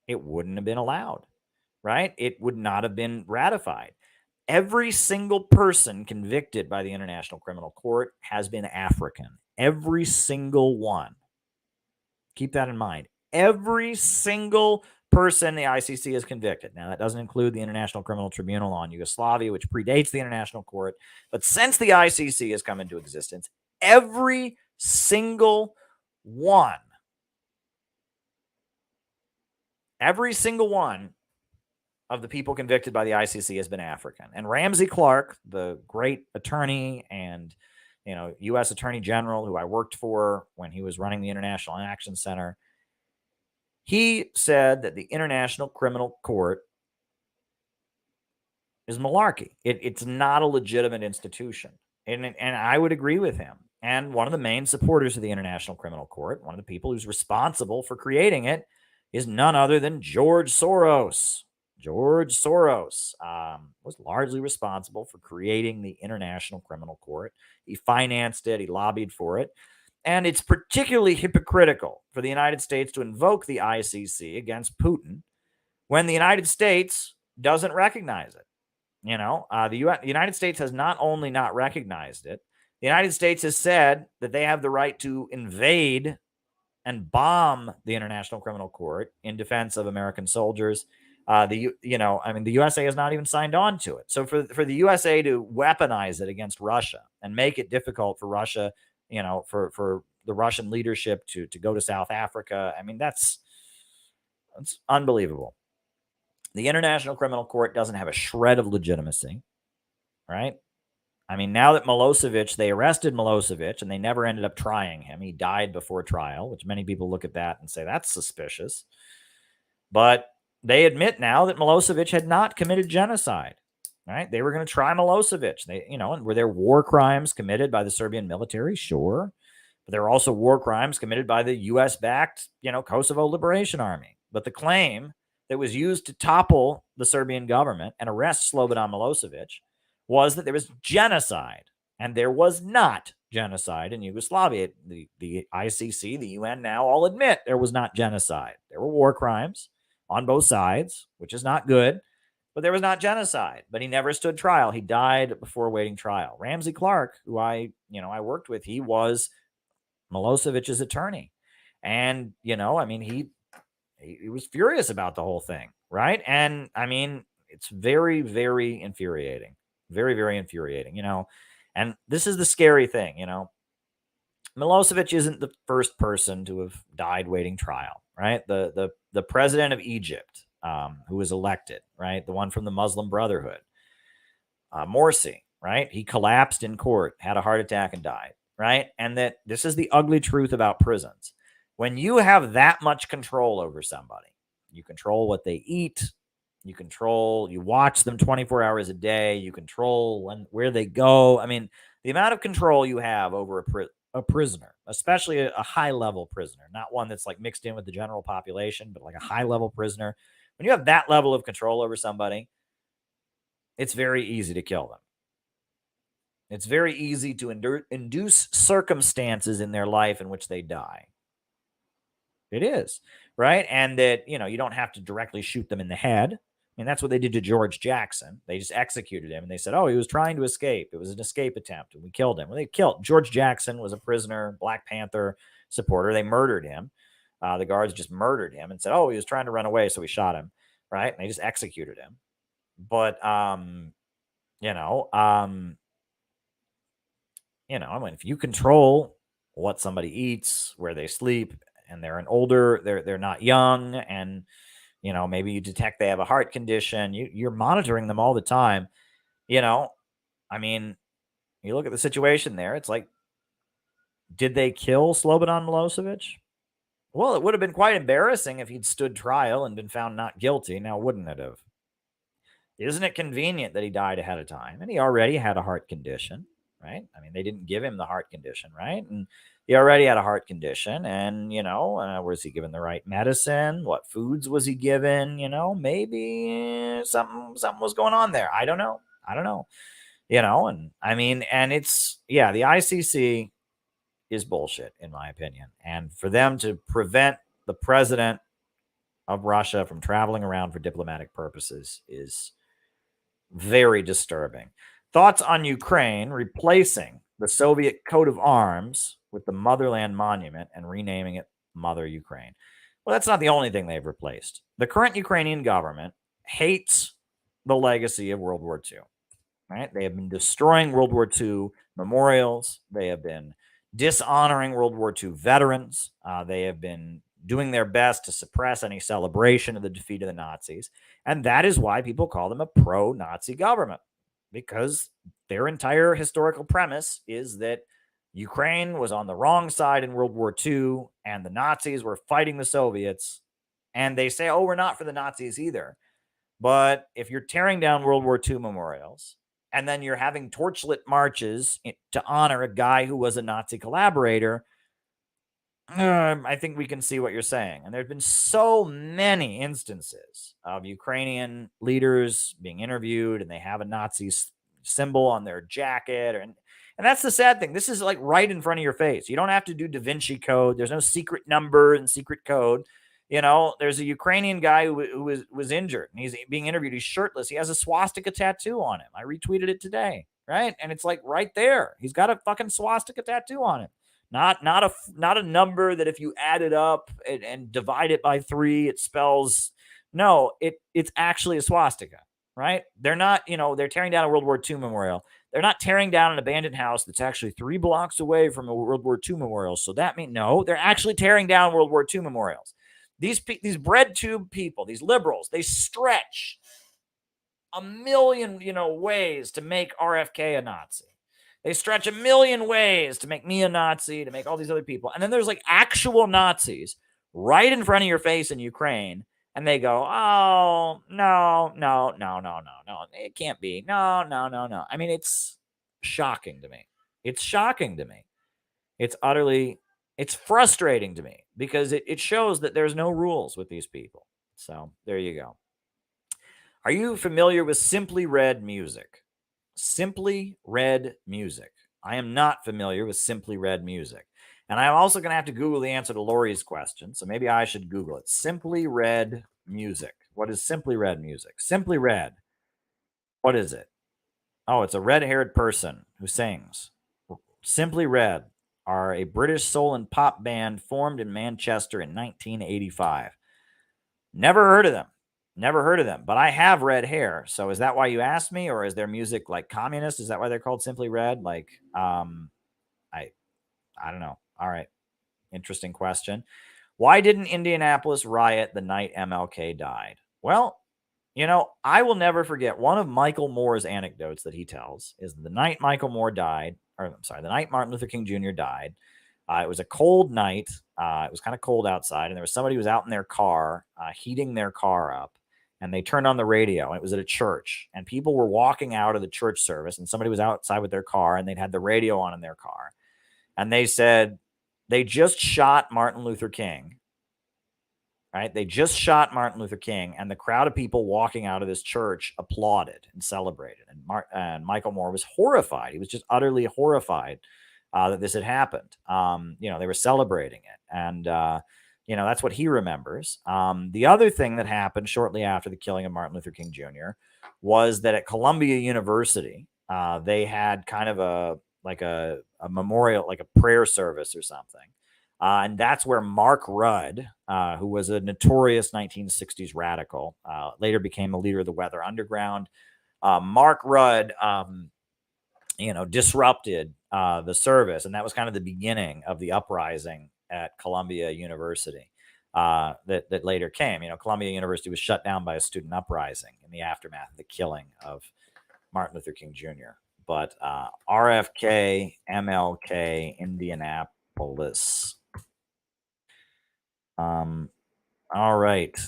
It wouldn't have been allowed, right? It would not have been ratified. Every single person convicted by the International Criminal Court has been African. Every single one. Keep that in mind. Every single person the ICC has convicted. Now, that doesn't include the International Criminal Tribunal on Yugoslavia, which predates the International Court. But since the ICC has come into existence, every single one of the people convicted by the ICC has been African. And Ramsey Clark, the great attorney and U.S. Attorney General who I worked for when he was running the International Action Center, he said that the International Criminal Court is malarkey. It's not a legitimate institution. And I would agree with him. And one of the main supporters of the International Criminal Court, one of the people who's responsible for creating it, is none other than George Soros. George Soros was largely responsible for creating the International Criminal Court. He financed it. He lobbied for it. And it's particularly hypocritical for the United States to invoke the ICC against Putin when the United States doesn't recognize it. The United States has not only not recognized it, the United States has said that they have the right to invade and bomb the International Criminal Court in defense of American soldiers. The USA has not even signed on to it. So for the USA to weaponize it against Russia and make it difficult for Russia, for the Russian leadership to go to South Africa, that's unbelievable. The International Criminal Court doesn't have a shred of legitimacy, right? Now that they arrested Milosevic and they never ended up trying him. He died before trial, which many people look at that and say that's suspicious. But they admit now that Milosevic had not committed genocide, right? They were going to try Milosevic. And were there war crimes committed by the Serbian military? Sure. But there were also war crimes committed by the U.S.-backed, Kosovo Liberation Army. But the claim that was used to topple the Serbian government and arrest Slobodan Milosevic was that there was genocide, and there was not genocide in Yugoslavia. The ICC, the UN now all admit there was not genocide. There were war crimes on both sides, which is not good, but there was not genocide. But he never stood trial. He died before waiting trial. Ramsey Clark, who I worked with, he was Milosevic's attorney. And, he was furious about the whole thing, right? And, it's very, very infuriating. Very, very infuriating, And this is the scary thing, Milosevic isn't the first person to have died waiting trial, right? The president of Egypt, who was elected, right? The one from the Muslim Brotherhood, Morsi, right? He collapsed in court, had a heart attack and died, right? And that this is the ugly truth about prisons. When you have that much control over somebody, you control what they eat, you watch them 24 hours a day, you control where they go. The amount of control you have over a prisoner, especially a high-level prisoner, not one that's like mixed in with the general population, but like a high-level prisoner. When you have that level of control over somebody, it's very easy to kill them. It's very easy to induce circumstances in their life in which they die. It is, right? And that, you don't have to directly shoot them in the head. That's what they did to George Jackson. They just executed him, and they said, he was trying to escape. It was an escape attempt, and we killed him. Well, they killed George Jackson was a prisoner, Black Panther supporter. They murdered him. The guards just murdered him and said, he was trying to run away, so we shot him, right? And they just executed him. But, if you control what somebody eats, where they sleep, and they're not young, and maybe you detect they have a heart condition, you're monitoring them all the time. You look at the situation there, it's like, did they kill Slobodan Milosevic? Well, it would have been quite embarrassing if he'd stood trial and been found not guilty. Now, wouldn't it have? Isn't it convenient that he died ahead of time? And he already had a heart condition, right? They didn't give him the heart condition, right? And he already had a heart condition, and, was he given the right medicine? What foods was he given? Maybe something was going on there. I don't know. And it's, the ICC is bullshit, in my opinion. And for them to prevent the president of Russia from traveling around for diplomatic purposes is very disturbing. Thoughts on Ukraine replacing the Soviet coat of arms with the Motherland Monument and renaming it Mother Ukraine. Well, that's not the only thing they've replaced. The current Ukrainian government hates the legacy of World War II. Right? They have been destroying World War II memorials. They have been dishonoring World War II veterans. They have been doing their best to suppress any celebration of the defeat of the Nazis. And that is why people call them a pro-Nazi government, because their entire historical premise is that Ukraine was on the wrong side in World War II and the Nazis were fighting the Soviets. And they say, oh, we're not for the Nazis either. But if you're tearing down World War II memorials and then you're having torchlit marches to honor a guy who was a Nazi collaborator, I think we can see what you're saying. And there have been so many instances of Ukrainian leaders being interviewed and they have a Nazi symbol on their jacket. And that's the sad thing. This is like right in front of your face. You don't have to do Da Vinci Code. There's no secret number and secret code. You know, there's a Ukrainian guy who was injured and he's being interviewed. He's shirtless. He has a swastika tattoo on him. I retweeted it today, right? And it's like right there. He's got a fucking swastika tattoo on him. Not a number that if you add it up and divide it by 3, it spells. No, it's actually a swastika, right? They're not, they're tearing down a World War II memorial. They're not tearing down an abandoned house that's actually 3 blocks away from a World War II memorial. So that means no, they're actually tearing down World War II memorials. These bread tube people, these liberals, they stretch a million, ways to make RFK a Nazi. They stretch a million ways to make me a Nazi, to make all these other people. And then there's like actual Nazis right in front of your face in Ukraine. And they go, oh, no. It can't be. No. I mean, it's shocking to me. It's shocking to me. It's frustrating to me because it shows that there's no rules with these people. So there you go. Are you familiar with Simply Red music? Simply Red music. I am not familiar with Simply Red music. And I'm also going to have to Google the answer to Lori's question. So maybe I should Google it. Simply Red music. What is Simply Red music? Simply Red. What is it? Oh, it's a red-haired person who sings. Simply Red are a British soul and pop band formed in Manchester in 1985. Never heard of them, but I have red hair. So is that why you asked me, or is their music like communist? Is that why they're called Simply Red? Like, I don't know. All right. Interesting question. Why didn't Indianapolis riot the night MLK died? Well, I will never forget one of Michael Moore's anecdotes that he tells is the night Michael Moore died, the night Martin Luther King Jr. died. It was a cold night. It was kind of cold outside, and there was somebody who was out in their car, heating their car up, and they turned on the radio, and it was at a church, and people were walking out of the church service, and somebody was outside with their car, and they'd had the radio on in their car, and they said they just shot Martin Luther King, right? They just shot Martin Luther King, and the crowd of people walking out of this church applauded and celebrated, and Michael Moore was horrified. He was just utterly horrified that this had happened. They were celebrating it. And, that's what he remembers. The other thing that happened shortly after the killing of Martin Luther King Jr. was that at Columbia University, they had kind of a memorial, like a prayer service or something. And that's where Mark Rudd, who was a notorious 1960s radical, later became a leader of the Weather Underground. Mark Rudd, disrupted the service, and that was kind of the beginning of the uprising at Columbia University that later came. Columbia University was shut down by a student uprising in the aftermath of the killing of Martin Luther King Jr. But RFK, MLK, Indianapolis. All right.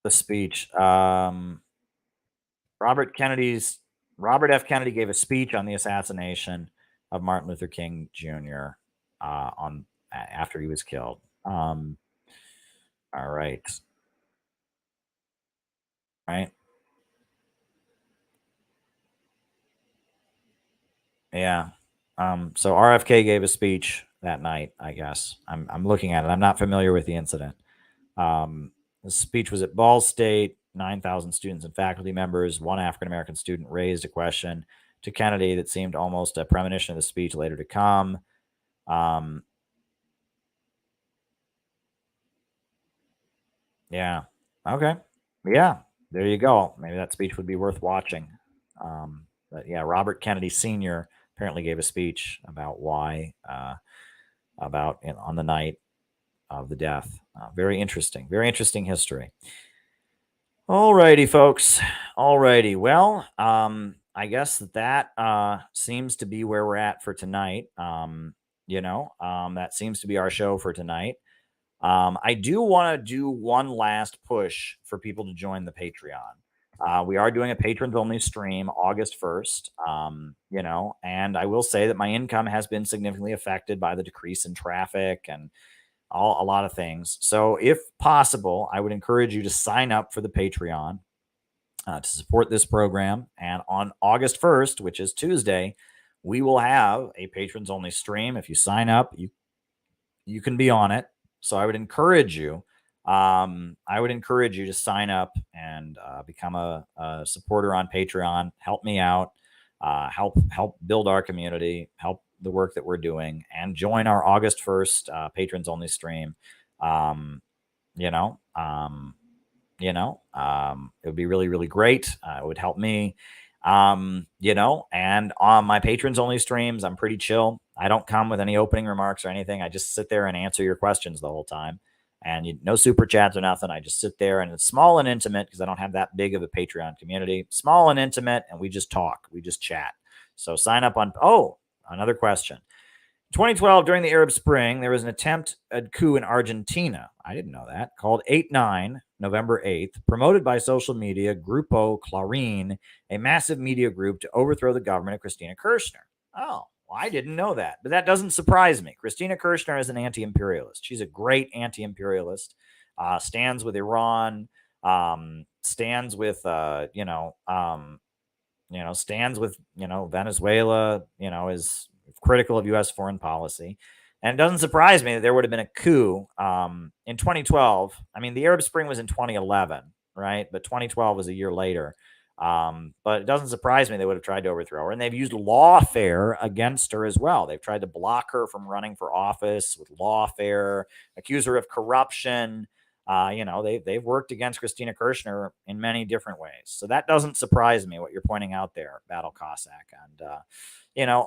The speech. Robert F. Kennedy gave a speech on the assassination of Martin Luther King Jr. After he was killed. All right. Right. Yeah. So RFK gave a speech that night, I guess. I'm looking at it. I'm not familiar with the incident. The speech was at Ball State. 9,000 students and faculty members. One African-American student raised a question to Kennedy that seemed almost a premonition of the speech later to come. Yeah. Okay. Yeah. There you go. Maybe that speech would be worth watching. But yeah, Robert Kennedy Sr. apparently gave a speech about why, on the night of the death. Very interesting history. Alrighty, folks. Alrighty. Well, I guess that seems to be where we're at for tonight. That seems to be our show for tonight. I do want to do one last push for people to join the Patreon. We are doing a patrons only stream August 1st. And I will say that my income has been significantly affected by the decrease in traffic and a lot of things. So if possible, I would encourage you to sign up for the Patreon to support this program. And on August 1st, which is Tuesday, we will have a patrons only stream. If you sign up, you can be on it. So I would encourage you. To sign up and become a supporter on Patreon. Help me out. Help build our community. Help the work that we're doing, and join our August 1st patrons only stream. It would be really, really great. It would help me. And on my patrons only streams, I'm pretty chill. I don't come with any opening remarks or anything. I just sit there and answer your questions the whole time. And no super chats or nothing. I just sit there, and it's small and intimate because I don't have that big of a Patreon community. Small and intimate, and we just talk. We just chat. So sign up on... Oh, another question. 2012, during the Arab Spring, there was an attempt at coup in Argentina. I didn't know that. Called 8/9, November 8th, promoted by social media Grupo Clarín, a massive media group to overthrow the government of Cristina Kirchner. Oh, well, I didn't know that. But that doesn't surprise me. Cristina Kirchner is an anti-imperialist. She's a great anti-imperialist. Stands with Iran. Stands with, stands with, Venezuela, is critical of U.S. foreign policy. And it doesn't surprise me that there would have been a coup in 2012. I mean, the Arab Spring was in 2011, right? But 2012 was a year later. But it doesn't surprise me they would have tried to overthrow her. And they've used lawfare against her as well. They've tried to block her from running for office with lawfare, accuse her of corruption. They've worked against Cristina Kirchner in many different ways. So that doesn't surprise me, what you're pointing out there, Battle Cossack. And,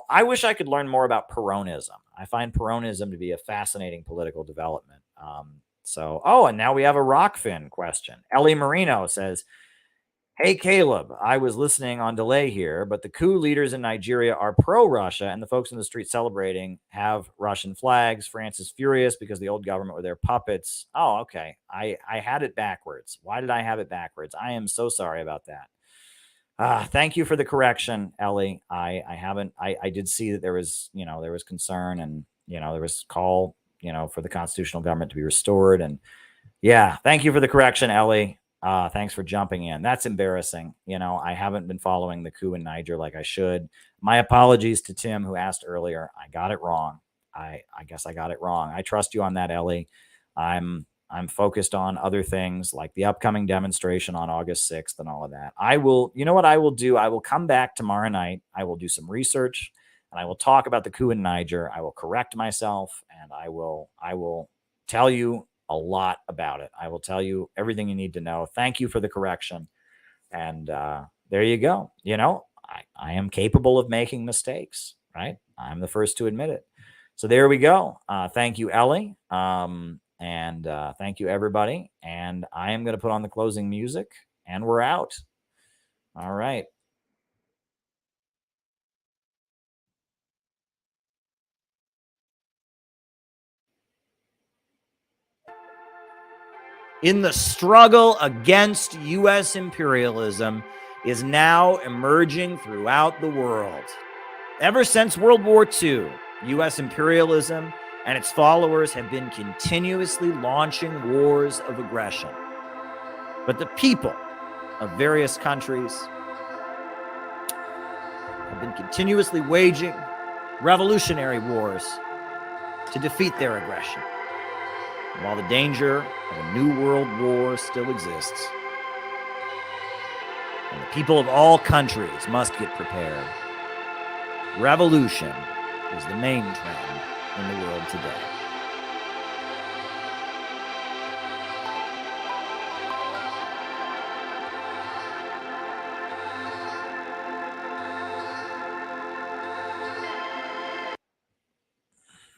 I wish I could learn more about Peronism. I find Peronism to be a fascinating political development. And now we have a Rockfin question. Ellie Marino says, hey, Caleb, I was listening on delay here, but the coup leaders in Nigeria are pro-Russia, and the folks in the street celebrating have Russian flags. France is furious because the old government were their puppets. Oh, okay. I had it backwards. Why did I have it backwards? I am so sorry about that. Thank you for the correction, Ellie. I did see that there was concern, and, there was call, for the constitutional government to be restored. And yeah, thank you for the correction, Ellie. Thanks for jumping in. That's embarrassing. I haven't been following the coup in Niger like I should. My apologies to Tim, who asked earlier. I got it wrong. I guess I got it wrong. I trust you on that, Ellie. I'm focused on other things like the upcoming demonstration on August 6th and all of that. You know what I will do? I will come back tomorrow night. I will do some research, and I will talk about the coup in Niger. I will correct myself, and I will tell you a lot about it. I will tell you everything you need to know. Thank you for the correction. And there you go. I am capable of making mistakes, right? I'm the first to admit it. So there we go. Thank you, Ellie. And thank you, everybody. And I am going to put on the closing music, and we're out. All right. In the struggle against U.S. imperialism is now emerging throughout the world. Ever since World War II, U.S. imperialism and its followers have been continuously launching wars of aggression. But the people of various countries have been continuously waging revolutionary wars to defeat their aggression. And while the danger of a new world war still exists, and the people of all countries must get prepared, revolution is the main trend in the world today.